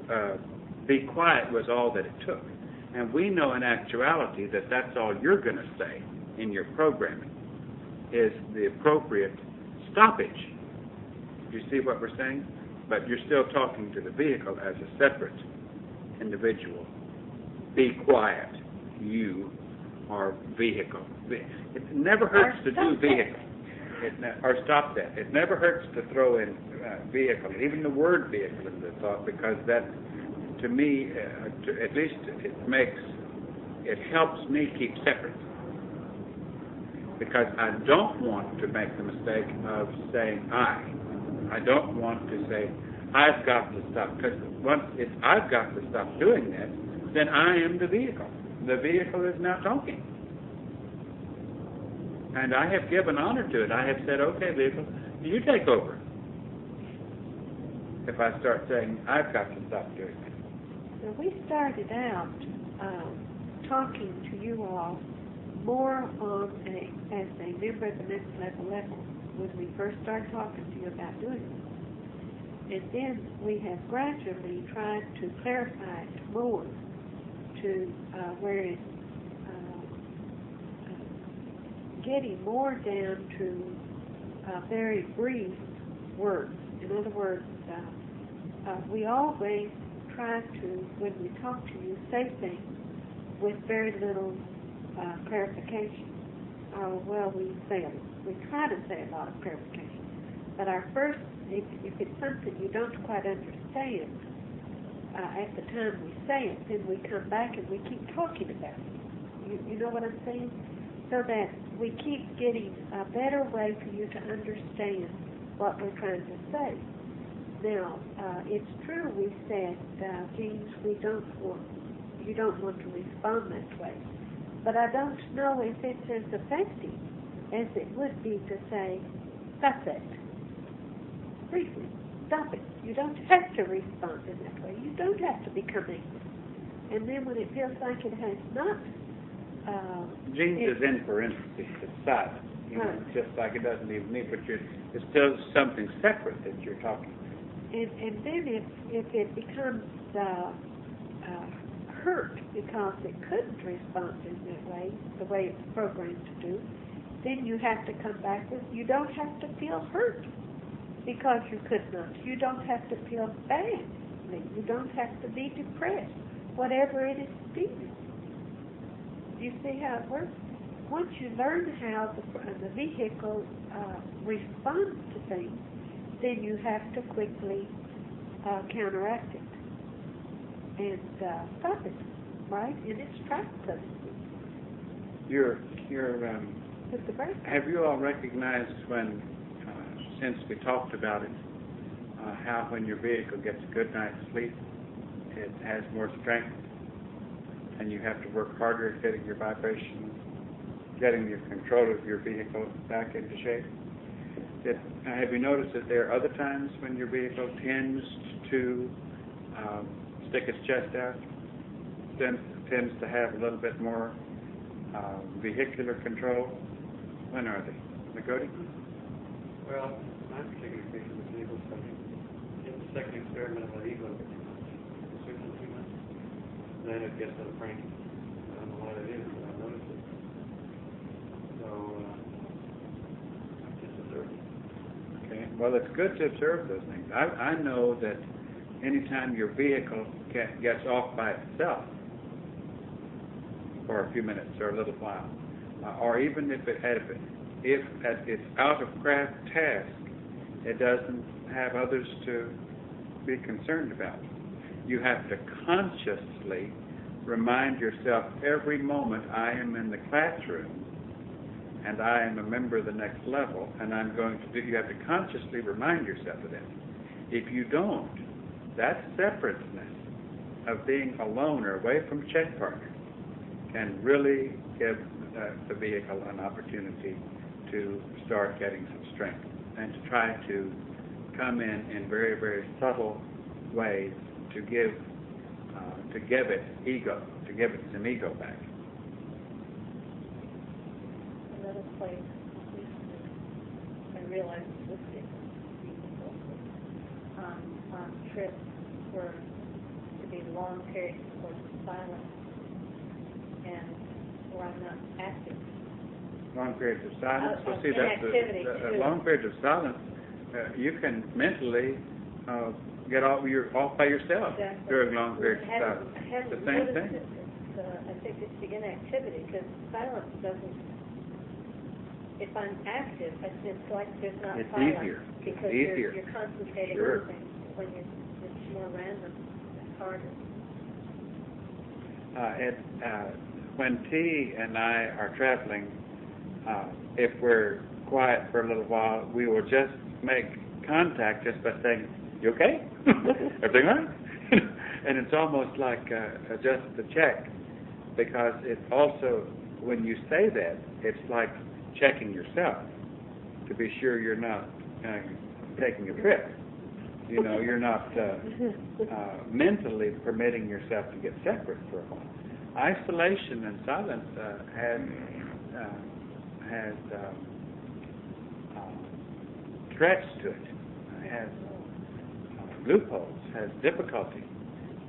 be quiet was all that it took. And we know in actuality that that's all you're going to say in your programming is the appropriate stoppage. You see what we're saying? But you're still talking to the vehicle as a separate individual. Be quiet, you are vehicle. It never hurts to do vehicle. Or stop that. It never hurts to throw in vehicle, even the word vehicle in the thought, because that, to me, at least it helps me keep separate. Because I don't want to make the mistake of saying I don't want to say, I've got to stop. Because once it's I've got to stop doing that, then I am the vehicle. The vehicle is now talking. And I have given honor to it. I have said, okay, vehicle, you take over. If I start saying, I've got to stop doing it. Now, we started out talking to you all more on as a member of the next level when we first started talking to you about doing it. And then we have gradually tried to clarify it more to where it's getting more down to very brief words. In other words, we always try to, when we talk to you, say things with very little clarification. We try to say a lot of clarification. But our first, if it's something you don't quite understand, at the time we say it, then we come back and we keep talking about it. You know what I'm saying? So that we keep getting a better way for you to understand what we're trying to say. Now, it's true we said, James, you don't want to respond that way. But I don't know if it's as effective as it would be to say, stop it. Briefly, stop it. You don't have to respond in that way. You don't have to become angry. And then when it feels like it has not... James is in parentheses. It's silent. You know, just like it doesn't even need, but it's still something separate that you're talking about. And then if it becomes hurt because it couldn't respond in that way, the way it's programmed to do, then you have to come back with, you don't have to feel hurt because you could not. You don't have to feel bad. You don't have to be depressed, whatever it is feeling. You see how it works? Once you learn how the vehicle responds to things, then you have to quickly counteract it and stop it. right? And it's track substitute. With the brake. Have you all recognized when, since we talked about it, how when your vehicle gets a good night's sleep, it has more strength, and you have to work harder at getting your vibration, getting your control of your vehicle back into shape? Have you noticed that there are other times when your vehicle tends to stick its chest out, tends to have a little bit more vehicular control? When are they? Magoti? Well, my particular case of the vehicle study, in the second experiment, I let ego get too much. Switching too much. Then it gets a little cranky. I don't know what it is, but I noticed it. So, just observe it. Okay. Well, it's good to observe those things. I know that anytime your vehicle gets off by itself for a few minutes or a little while, or even if at its out-of-craft task, it doesn't have others to be concerned about. You have to consciously remind yourself every moment, I am in the classroom, and I am a member of the next level, and I'm going to do, you have to consciously remind yourself of that. If you don't, that separateness of being alone or away from check partner can really give the vehicle an opportunity to start getting some strength and to try to come in very, very subtle ways to give it ego, to give it some ego back. Another place, I realize this is on trips were to be long periods of silence and where I'm not active. Long periods of silence. Well, see, inactivity, that's too. long periods of silence. You can mentally get off. You're off by yourself Exactly. during long periods of silence. I haven't The same noticed thing. it. I think it's the inactivity because silence doesn't. If I'm active, it's like there's not It's silence easier. because It's easier. You're concentrating Sure. on things. When it's more random, it's harder. When T and I are traveling, if we're quiet for a little while, we will just make contact just by saying, "You okay? Everything all right?" And it's almost like just the check, because it's also, when you say that, it's like checking yourself to be sure you're not taking a trip. You know, you're not mentally permitting yourself to get separate for a while. Isolation and silence has threats to it, has loopholes, has difficulty,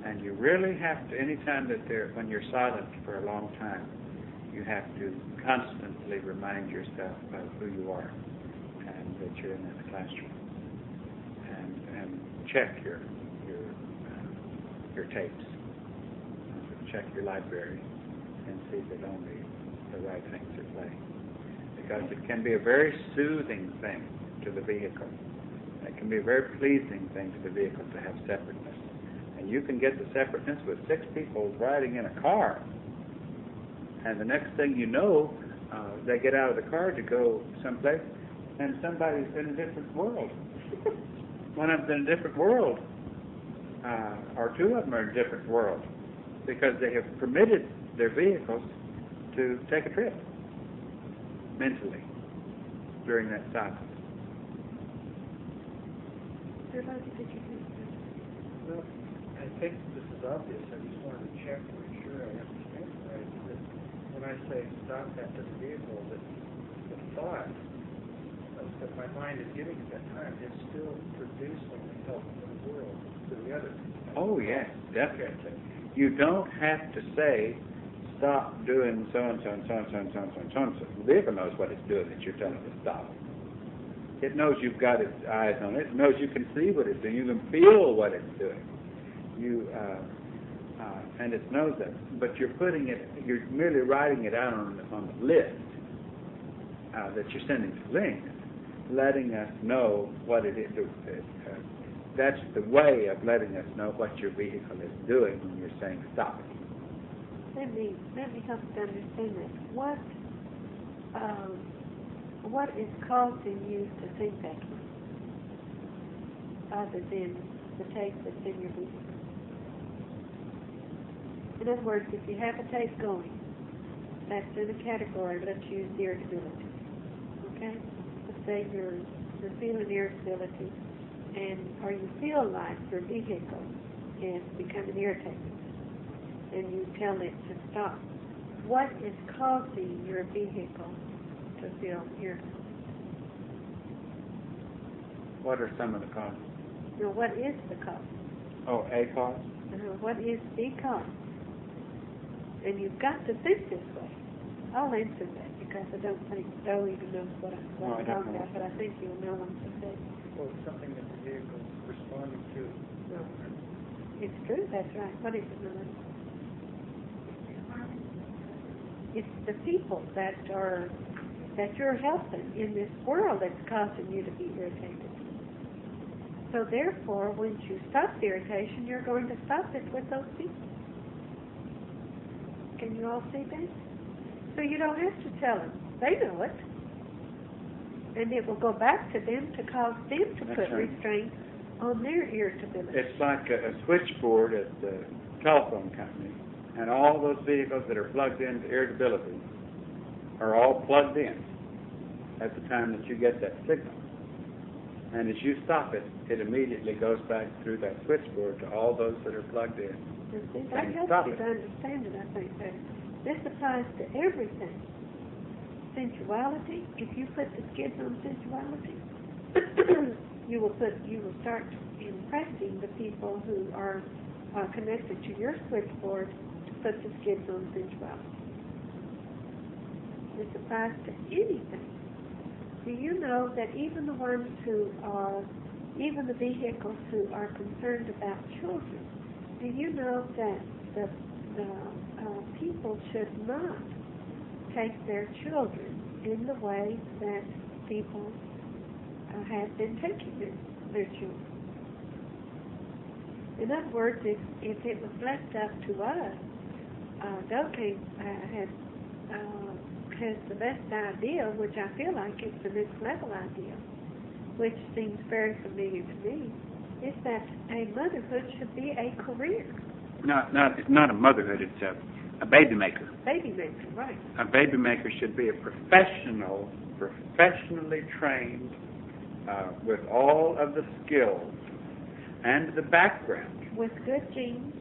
and you really have to. Anytime when you're silent for a long time, you have to constantly remind yourself of who you are and that you're in this classroom, and check your tapes, check your library, and see that only the right things are playing. Because it can be a very soothing thing to the vehicle. It can be a very pleasing thing to the vehicle to have separateness. And you can get the separateness with 6 people riding in a car. And the next thing you know, they get out of the car to go someplace, and somebody's in a different world. One of them's in a different world. Or 2 of them are in a different world, because they have permitted their vehicles to take a trip mentally during that silence. Well, I think this is obvious. I just wanted to check to make sure I understand it right. That when I say stop after the vehicle, that the thought that my mind is giving at that time is still producing the help in the world to the other. Oh, yes, definitely. You don't have to say, stop doing so-and-so and so-and-so and so-and-so and so-and-so. The vehicle knows what it's doing that you're telling it to stop. It knows you've got its eyes on it. It knows you can see what it's doing. You can feel what it's doing. And it knows that. But you're you're merely writing it out on the list that you're sending to Link, letting us know what it is. That's the way of letting us know what your vehicle is doing when you're saying stop. let me help you understand that. What is causing you to think that way, other than the taste that's in your vehicle? In other words, if you have a taste going, that's in a category, let's use irritability. Okay? Let's say you're feeling irritability, or you feel like your vehicle is becoming irritated, and you tell it to stop. What is causing your vehicle to feel irritable? What are some of the causes? Now, what is the cause? Oh, a cause? What is the cause? And you've got to think this way. I'll answer that because I don't think Joe even knows what I'm talking about, but I think you'll know what I'm saying. Well, it's something that the vehicle is responding to. No. It's true, that's right. What is it, Melanie? It's the people that you're helping in this world that's causing you to be irritated. So therefore, once you stop the irritation, you're going to stop it with those people. Can you all see that? So you don't have to tell them. They know it. And it will go back to them to cause them to put restraint on their irritability. It's like a switchboard at the telephone company, and all those vehicles that are plugged into irritability are all plugged in at the time that you get that signal. And as you stop it, it immediately goes back through that switchboard to all those that are plugged in. That helps you to understand it, I think, better. This applies to everything. Sensuality, if you put the skids on sensuality, you will start impressing the people who are connected to your switchboard to put the skids on sensuality. This applies to anything. Do you know that even the ones even the vehicles who are concerned about children, do you know that the people should not take their children in the way that people have been taking their children? In other words, if it was left up to us, Doe has the best idea, which I feel like is the next level idea, which seems very familiar to me, is that a motherhood should be a career. It's not a motherhood, it's a baby maker. Baby maker, right. A baby maker should be a professionally trained, with all of the skills and the background. With good genes.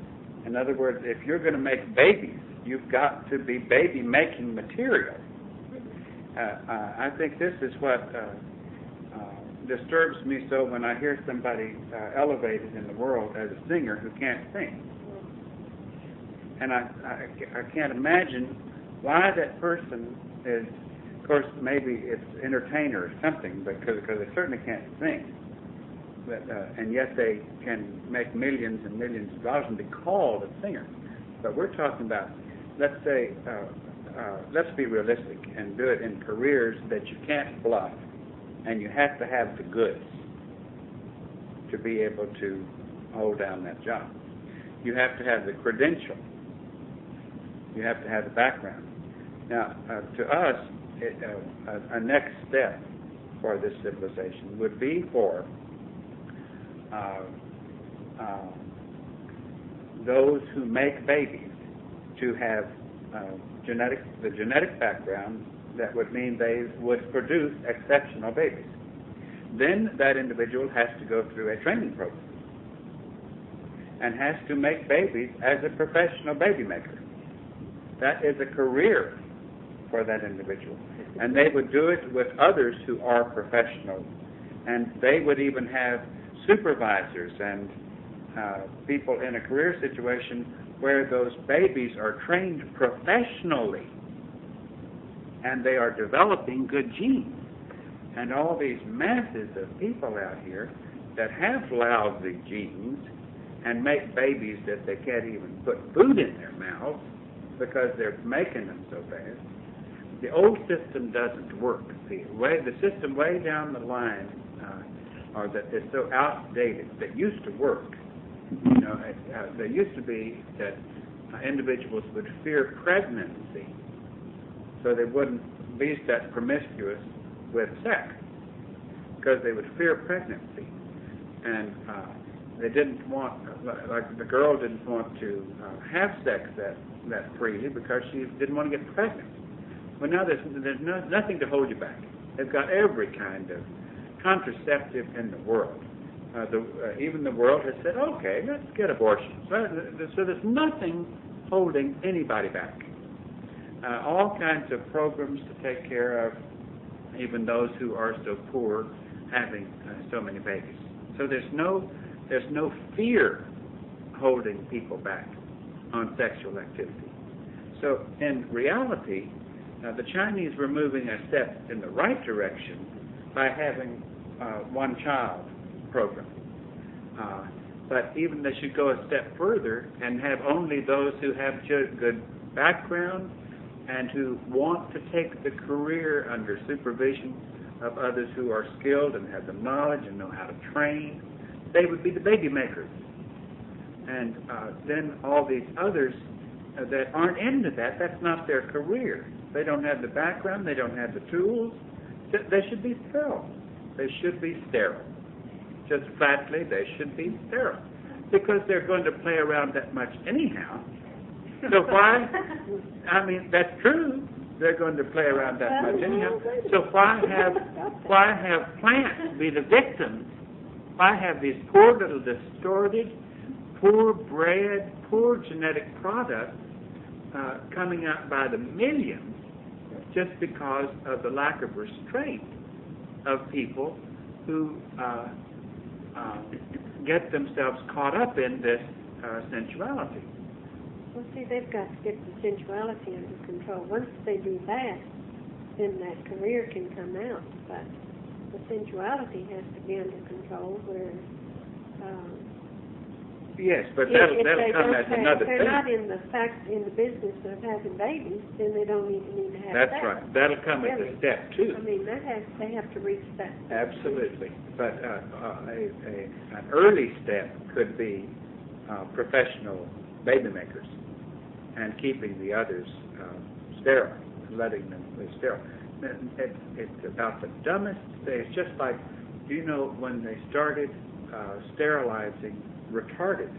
In other words, if you're going to make babies, you've got to be baby-making material. I think this is what disturbs me so when I hear somebody elevated in the world as a singer who can't sing. And I can't imagine why that person is, of course, maybe it's entertainer or something, because they certainly can't sing. But, and yet they can make millions and millions of dollars and be called a singer. But we're talking about, let's say, let's be realistic and do it in careers that you can't bluff, and you have to have the goods to be able to hold down that job. You have to have the credential. You have to have the background. Now, to us, a next step for this civilization would be for those who make babies to have the genetic background that would mean they would produce exceptional babies. Then that individual has to go through a training program and has to make babies as a professional baby maker. That is a career for that individual. And they would do it with others who are professionals. And they would even have supervisors and people in a career situation where those babies are trained professionally and they are developing good genes. And all these masses of people out here that have lousy genes and make babies that they can't even put food in their mouths because they're making them so fast. The old system doesn't work. The system way down the line, or that is so outdated, that used to work. You know, there used to be that individuals would fear pregnancy, so they wouldn't be that promiscuous with sex, because they would fear pregnancy. And they didn't want, like the girl didn't want to have sex that freely because she didn't want to get pregnant. Well, now there's nothing to hold you back. They've got every kind of contraceptive in the world. Even the world has said, okay, let's get abortions. So there's nothing holding anybody back. All kinds of programs to take care of even those who are so poor, having so many babies. So there's no fear holding people back on sexual activity. So in reality, the Chinese were moving a step in the right direction by having one-child program. But even they should go a step further and have only those who have good background and who want to take the career under supervision of others who are skilled and have the knowledge and know how to train. They would be the baby makers. And then all these others that aren't into that, that's not their career. They don't have the background, they don't have the tools. They should be sterile. They should be sterile. Just flatly, they should be sterile. Because they're going to play around that much anyhow. So why? I mean, that's true. They're going to play around that much anyhow. So why have plants be the victims? Why have these poor little distorted, poor bred, poor genetic products coming out by the millions just because of the lack of restraint of people who get themselves caught up in this sensuality? Well, see, they've got to get the sensuality under control. Once they do that, then that career can come out. But the sensuality has to be under control where... yes, but that'll come as another thing. If they're not in the business of having babies, then they don't need to have That's sex. right. That'll come as a step, too. I mean, they have to reach that. Absolutely. But an early step could be professional baby makers and keeping the others sterile, letting them be sterile. It's about the dumbest thing. It's just like, you know, when they started sterilizing retarded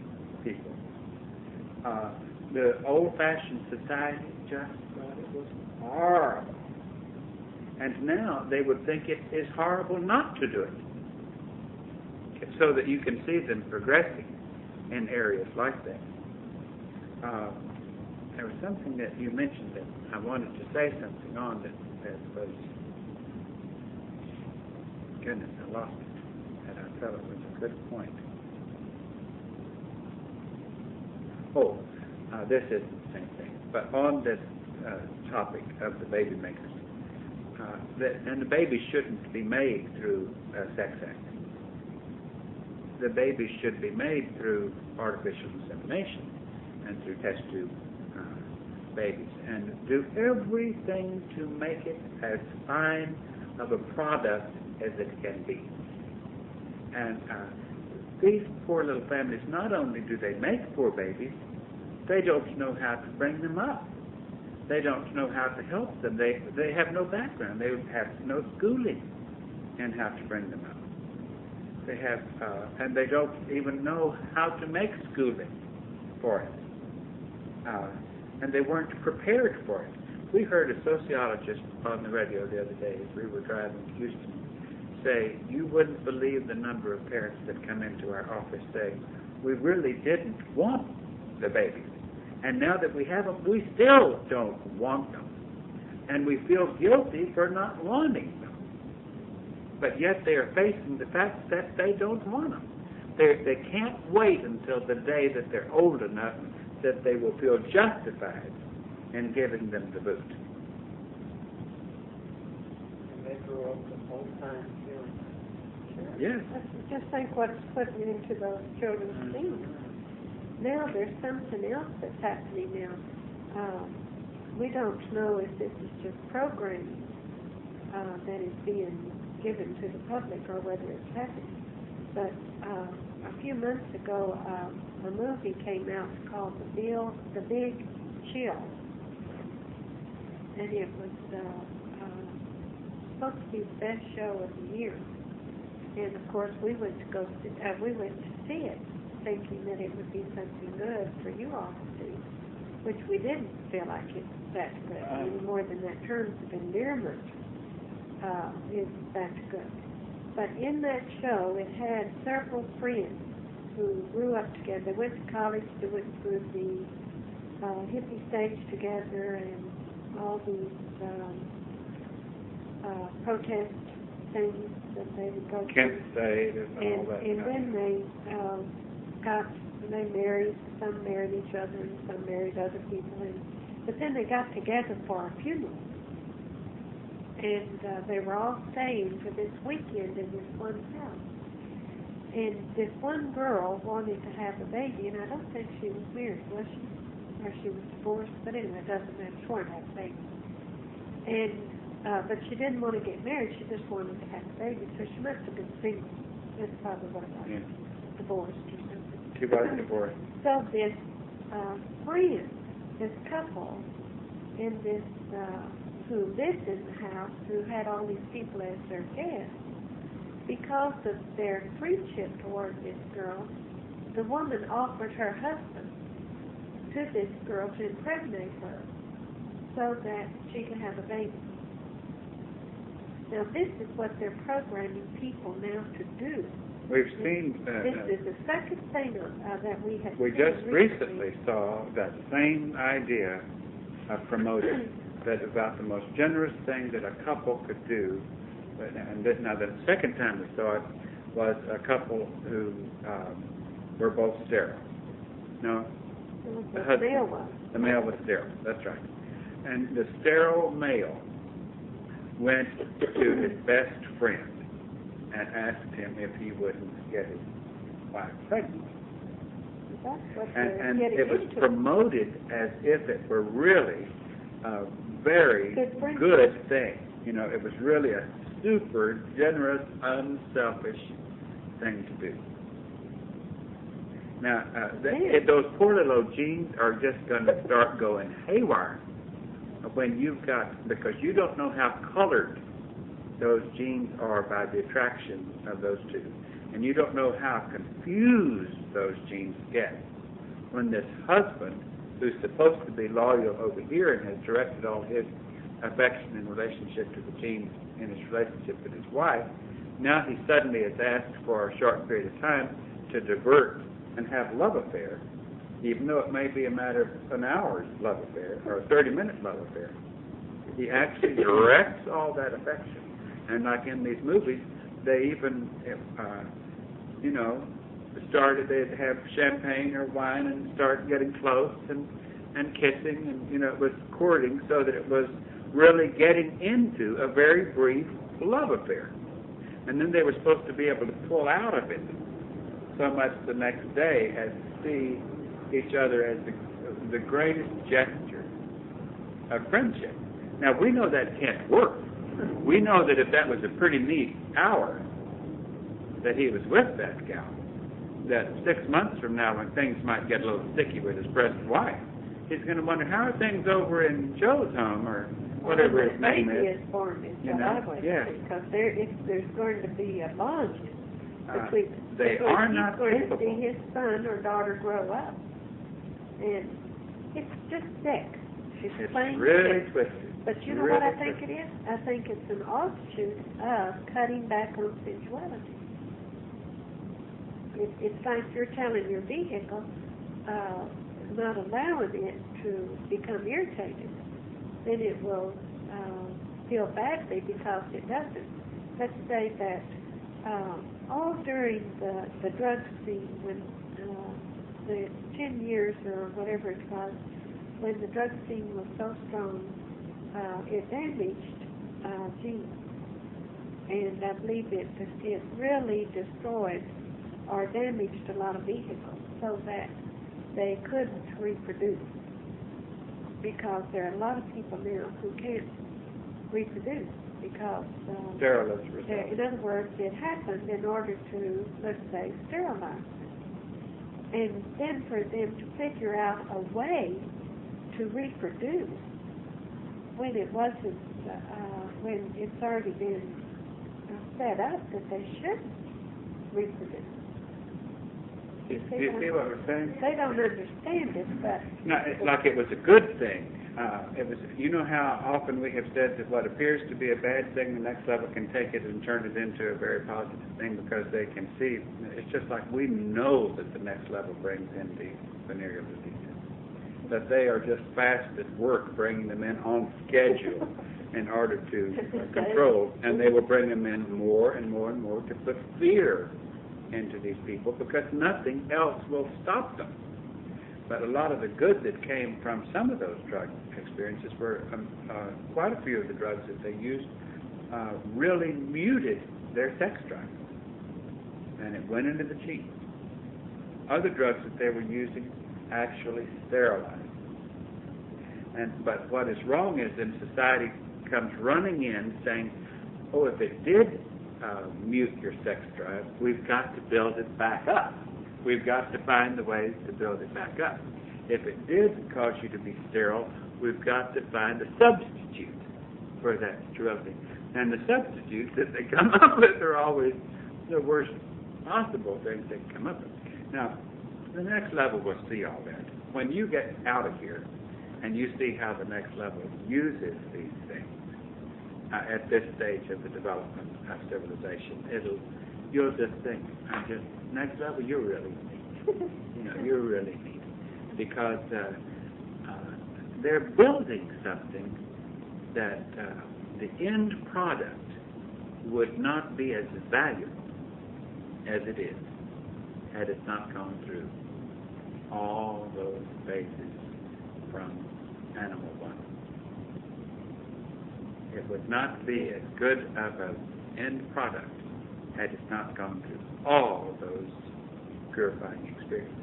people, the old-fashioned society just thought it was horrible. And now they would think it is horrible not to do it. So that you can see them progressing in areas like that. There was something that you mentioned that I wanted to say something on that was, goodness, I lost it, and I felt it was a good point. Oh, this isn't the same thing, but on this topic of the baby makers, and the baby shouldn't be made through a sex act. The baby should be made through artificial insemination and through test tube babies, and do everything to make it as fine of a product as it can be. And these poor little families, not only do they make poor babies, they don't know how to bring them up. They don't know how to help them. They have no background. They have no schooling in how to bring them up. They have, and they don't even know how to make schooling for it. And they weren't prepared for it. We heard a sociologist on the radio the other day as we were driving to Houston say, you wouldn't believe the number of parents that come into our office saying, we really didn't want the babies. And now that we have them, we still don't want them. And we feel guilty for not wanting them. But yet they are facing the fact that they don't want them. They can't wait until the day that they're old enough that they will feel justified in giving them the boot. And they grow up the whole time feeling. Sure. Yes. Just think what's putting into those children's things. Now there's something else that's happening now. We don't know if this is just programming that is being given to the public or whether it's happening. But a few months ago, a movie came out called The Big Chill, and it was supposed to be the best show of the year. And of course, we went to see it, thinking that it would be something good for you all to see, which we didn't feel like it that good, any more than that terms of endearment is that good. But in that show, it had several friends who grew up together. They went to college, they went through the hippie stage together, and all these protest things that they would go Kent to. State and all that. And then they married, some married each other and some married other people. But then they got together for a funeral. And they were all staying for this weekend in this one house. And this one girl wanted to have a baby, and I don't think she was married, was she? Or she was divorced, but anyway, it doesn't matter. She wanted to have a baby. And but she didn't want to get married, she just wanted to have a baby, so she must have been single. That's probably what it was. Yeah. Divorced or something. She was divorced. So this friend, this couple, and this who lived in the house, who had all these people as their guests, because of their friendship toward this girl, the woman offered her husband to this girl to impregnate her so that she could have a baby. Now this is what they're programming people now to do. We've seen. This is the second thing that we have We seen just recently saw that same idea promoted, that about the most generous thing that a couple could do. Now the second time we saw it was a couple who were both sterile. No? The male was. The male was sterile, that's right. And the sterile male went to his best friend and asked him if he wouldn't get his wife pregnant. That's what And they're getting it was into. promoted as if it were really a very Good friendship. good thing. You know, it was really a super generous, unselfish thing to do. Now, those poor little genes are just going to start going haywire when you've got, because you don't know how colored those genes are by the attraction of those two. And you don't know how confused those genes get when this husband, who's supposed to be loyal over here and has directed all his affection in relationship to the genes in his relationship with his wife, now he suddenly is asked for a short period of time to divert and have love affair, even though it may be a matter of an hour's love affair or a 30-minute love affair. He actually directs all that affection. And like in these movies, they even, they'd have champagne or wine and start getting close and kissing, and, it was courting, so that it was really getting into a very brief love affair. And then they were supposed to be able to pull out of it so much the next day as to see each other as the greatest gesture of friendship. Now, we know that can't work. We know that if that was a pretty neat hour that he was with that gal, that 6 months from now, when things might get a little sticky with his present wife, he's going to wonder, how are things over in Joe's home, or whatever his name is. Baby is born in July, because there's going to be a bond between. They are not going capable. to see his son or daughter grow up, and it's just sick. It's plain really sick. twisted. But you know what I think it is? I think it's an offshoot of cutting back on sensuality. It's like you're telling your vehicle, not allowing it to become irritated. Then it will feel badly because it doesn't. Let's say that all during the drug scene, when the 10 years or whatever it was, when the drug scene was so strong, it damaged genes. And I believe it really destroyed or damaged a lot of vehicles so that they couldn't reproduce. Because there are a lot of people now who can't reproduce. because Sterile as a result. in other words, it happened in order to, let's say, sterilize it. And then for them to figure out a way to reproduce when it wasn't, when it's already been set up that they shouldn't reproduce. Do you see what we're saying? They don't understand it, but... No, it's like it was a good thing. It was. You know how often we have said that what appears to be a bad thing, the next level can take it and turn it into a very positive thing because they can see. It's just like we know that the next level brings in the venereal diseases. That they are just fast at work bringing them in on schedule in order to control, and they will bring them in more and more and more to put fear into these people because nothing else will stop them. But a lot of the good that came from some of those drug experiences were quite a few of the drugs that they used really muted their sex drive, and it went into the genes. Other drugs that they were using actually sterilized. But what is wrong is then society comes running in saying, oh, if it did mute your sex drive, we've got to build it back up. We've got to find the ways to build it back up. If it did cause you to be sterile, we've got to find a substitute for that sterility. And the substitutes that they come up with are always the worst possible things they can come up with. Now, the next level will see all that. When you get out of here and you see how the next level uses these things at this stage of the development of civilization, you'll just think, next level, you're really neat. You're really neat. Because they're building something that the end product would not be as valuable as it is had it not gone through all those phases from animal one. It would not be as good of an end product had it not gone through all of those purifying experiences.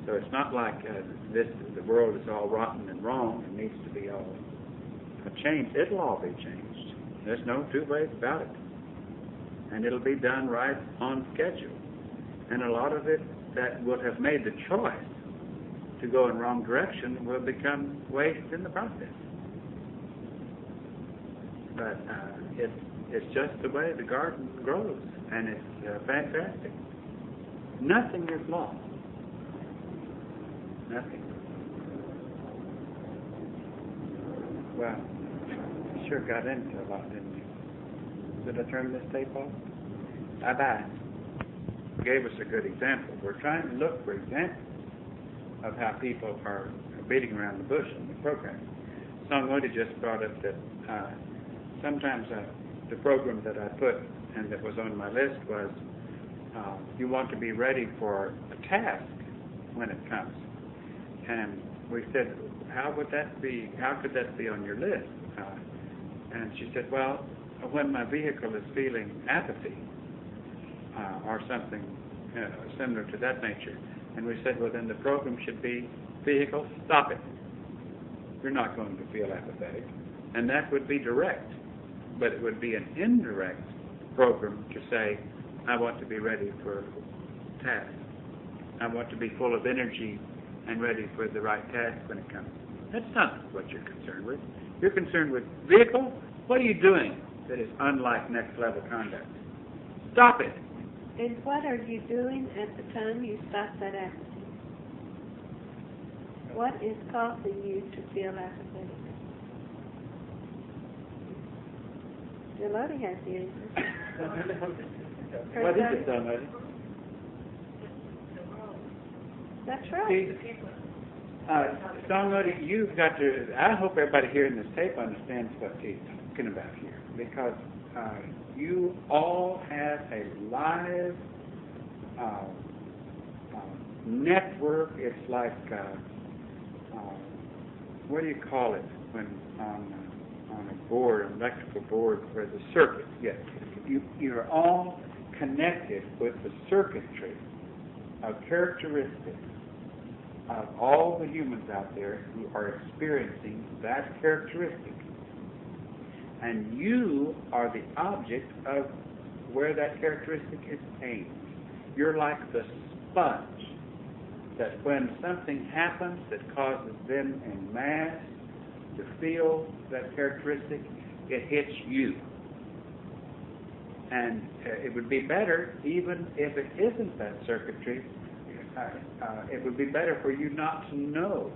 So it's not like the world is all rotten and wrong and needs to be all changed. It'll all be changed. There's no two ways about it. And it'll be done right on schedule. And a lot of it that will have made the choice to go in wrong direction will become waste in the process. But it's just the way the garden grows, and it's fantastic. Nothing is lost. Nothing. Well, you sure got into a lot, didn't you? Did I turn this tape off? Bye-bye. Gave us a good example. We're trying to look for examples of how people are beating around the bush in the program. Songwadi just brought up that sometimes the program that I put and that was on my list was you want to be ready for a task when it comes. And we said, how would that be? How could that be on your list? And she said, well, when my vehicle is feeling apathy or something similar to that nature. And we said, well, then the program should be, vehicle, stop it. You're not going to feel apathetic. And that would be direct. But it would be an indirect program to say, I want to be ready for task. I want to be full of energy and ready for the right task when it comes. That's not what you're concerned with. You're concerned with vehicle. What are you doing that is unlike next level conduct? Stop it. And what are you doing at the time you stop that apathy? What is causing you to feel apathetic? Delody has the answer. What is it, somebody? That's right. See, Songwadi, you've got to, I hope everybody hearing this tape understands what he's talking about here, because you all have a live network. It's like, what do you call it when on a board, an electrical board, where the circuit, yes. You're all connected with the circuitry of characteristics of all the humans out there who are experiencing that characteristic. And you are the object of where that characteristic is aimed. You're like the sponge that when something happens that causes them en masse to feel that characteristic, it hits you. And it would be better, even if it isn't that circuitry, it would be better for you not to know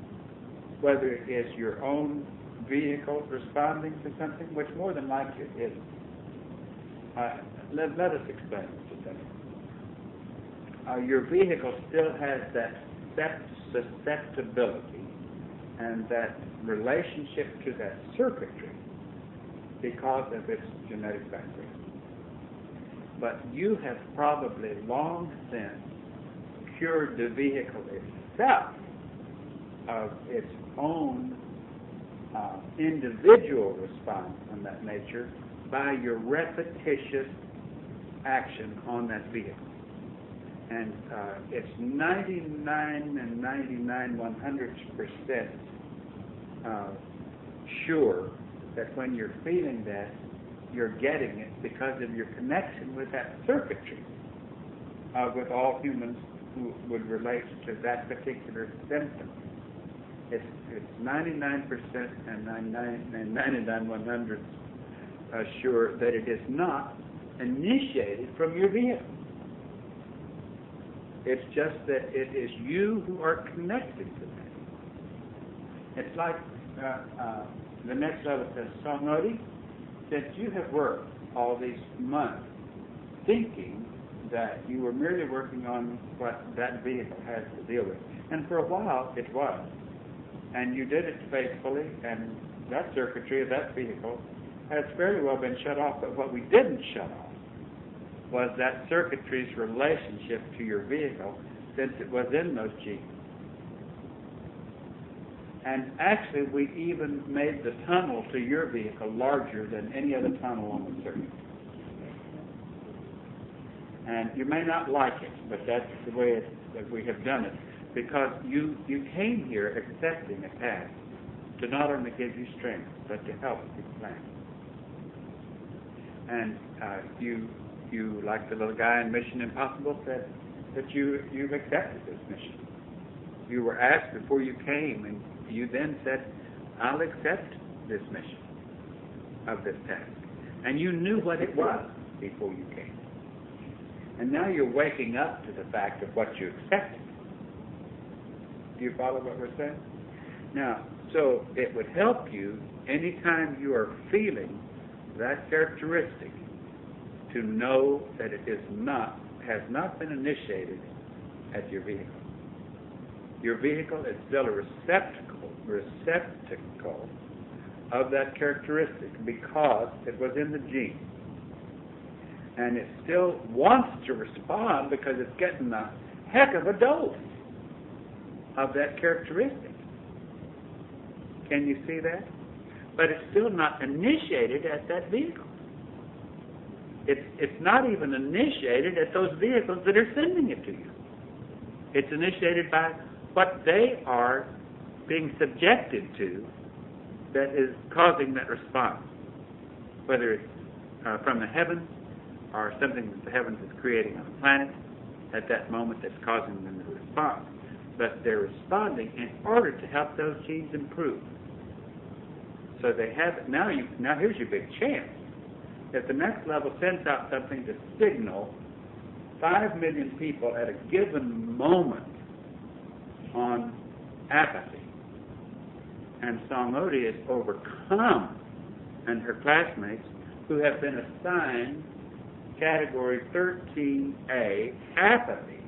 whether it is your own vehicle responding to something, which more than likely it isn't. Let us explain it today. Your vehicle still has that susceptibility and that relationship to that circuitry because of its genetic background. But you have probably long since cured the vehicle itself of its own individual response on that nature by your repetitious action on that vehicle. And it's 99 and 99/100% sure that when you're feeling that, you're getting it because of your connection with that circuitry, with all humans who would relate to that particular symptom. It's 99% and 99/100 sure that it is not initiated from your vehicle. It's just that it is you who are connected to that. It's like the next level says, Sangoti, since you have worked all these months thinking that you were merely working on what that vehicle has to deal with, and for a while it was, and you did it faithfully, and that circuitry of that vehicle has fairly well been shut off, but what we didn't shut off was that circuitry's relationship to your vehicle since it was in those genes. And actually, we even made the tunnel to your vehicle larger than any other tunnel on the circuit. And you may not like it, but that's the way that we have done it, because you came here accepting a task to not only give you strength, but to help you plan. And you, like the little guy in Mission Impossible, said that you've accepted this mission. You were asked before you came, and you then said, I'll accept this mission of this task. And you knew what it was before you came. And now you're waking up to the fact of what you accepted. Do you follow what we're saying? Now, so it would help you anytime you are feeling that characteristic to know that it has not been initiated at your vehicle. Your vehicle is still a receptacle of that characteristic because it was in the gene. And it still wants to respond because it's getting a heck of a dose of that characteristic. Can you see that? But it's still not initiated at that vehicle. It's not even initiated at those vehicles that are sending it to you. It's initiated by what they are being subjected to that is causing that response, whether it's from the heavens or something that the heavens is creating on the planet at that moment that's causing them to respond. But they're responding in order to help those genes improve. So they have now here's your big chance. If the next level sends out something to signal 5 million people at a given moment on apathy, and Sangoti is overcome, and her classmates who have been assigned category 13A, apathy,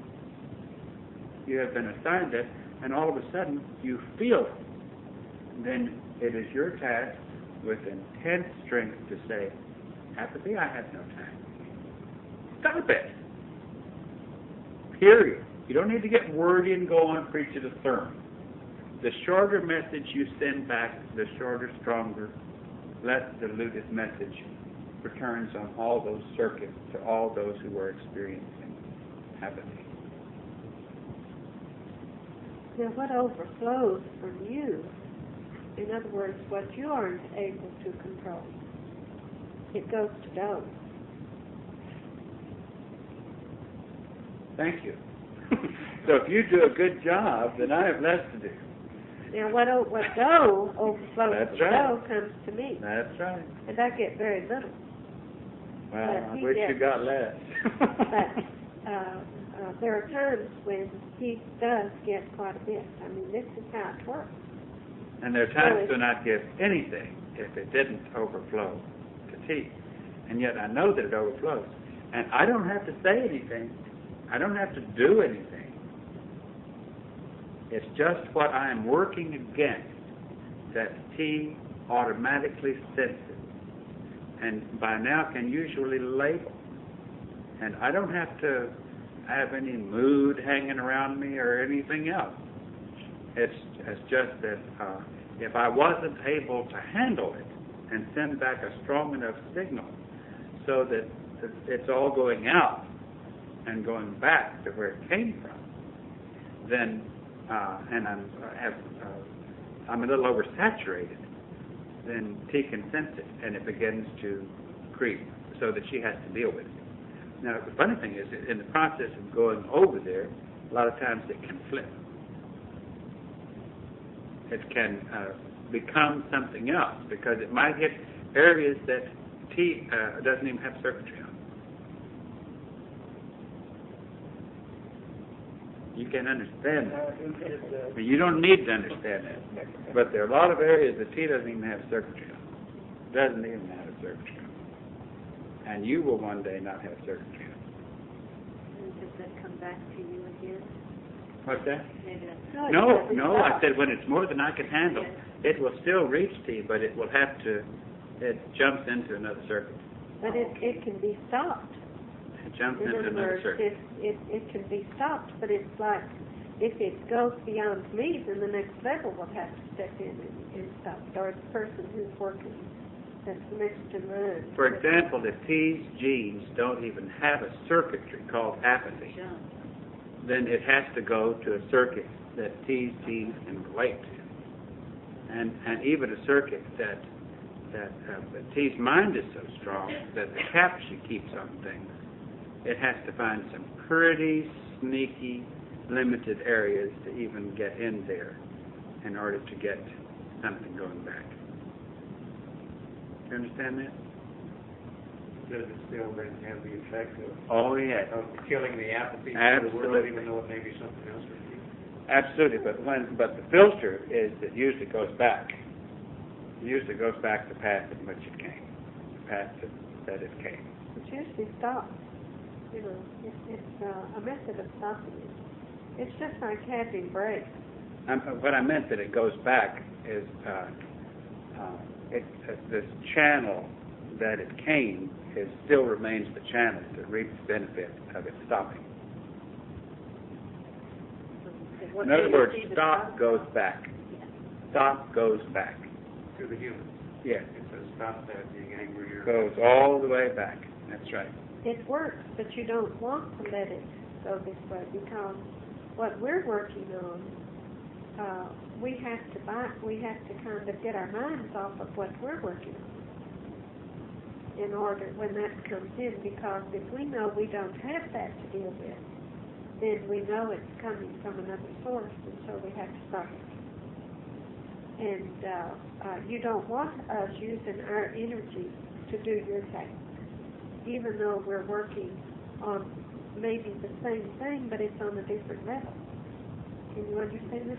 you have been assigned it, and all of a sudden you feel it. Then it is your task with intense strength to say, apathy, I have no time. Stop it. Period. You don't need to get wordy and go on and preach it a sermon. The shorter message you send back, the shorter, stronger, less diluted message returns on all those circuits to all those who are experiencing apathy. Now, what overflows from you, in other words, what you aren't able to control, it goes to dough. Thank you. So if you do a good job, then I have less to do. Now, what dough overflows That's from right. dough comes to me, That's right. and I get very little. Well, But I he wish you gets- got less. But there are times when he does get quite a bit. I mean, this is how it works. And there are times when I'd give anything if it didn't overflow to tea. And yet I know that it overflows. And I don't have to say anything. I don't have to do anything. It's just what I am working against that tea automatically senses. And by now can usually label. And I don't have to have any mood hanging around me or anything else. It's just that if I wasn't able to handle it and send back a strong enough signal so that it's all going out and going back to where it came from, then and I'm a little oversaturated, then tea can sense it and it begins to creep so that she has to deal with it. Now, the funny thing is, in the process of going over there, a lot of times it can flip. It can become something else because it might hit areas that tea doesn't even have circuitry on. You can understand that. But you don't need to understand that. But there are a lot of areas that tea doesn't even have circuitry on. Doesn't even have circuitry on. And you will one day not have circuitry on. And does that come back to you again? What's that? Maybe that's No, I said when it's more than I can handle, it will still reach tea, but it will have to, it jumps into another circuit. But it can be stopped. It jumps In into other another words, circuit. it can be stopped, but it's like if it goes beyond me, then the next level will have to step in and stop it, or the person who's working that's next to mine. For example, if tea's genes don't even have a circuitry called apathy, then it has to go to a circuit that tea's genes can relate to. And even a circuit that tea's mind is so strong that the cap she keeps on things, it has to find some pretty sneaky, limited areas to even get in there in order to get something going back. Do you understand that? Does it still then have the effect Oh, yeah. of killing the apathy to the world, Absolutely. even though it may be something else for you? Absolutely, but the filter is it usually goes back. It usually goes back to the path in which it came, the path that it came. It usually stops. You know, it's a method of stopping it. It's just like having brakes. What I meant that it goes back is this channel that it came still remains the channel to reap the benefit of it stopping. In other words, stop goes back. Stop goes back. To the human. Yes. It says stop that being angry or... Goes all the way back. That's right. It works, but you don't want to let it go this way because what we're working on, we have to kind of get our minds off of what we're working on in order when that comes in, because if we know we don't have that to deal with, then we know it's coming from another source, and so we have to stop it. And you don't want us using our energy to do your task, even though we're working on maybe the same thing, but it's on a different level. Can you understand this?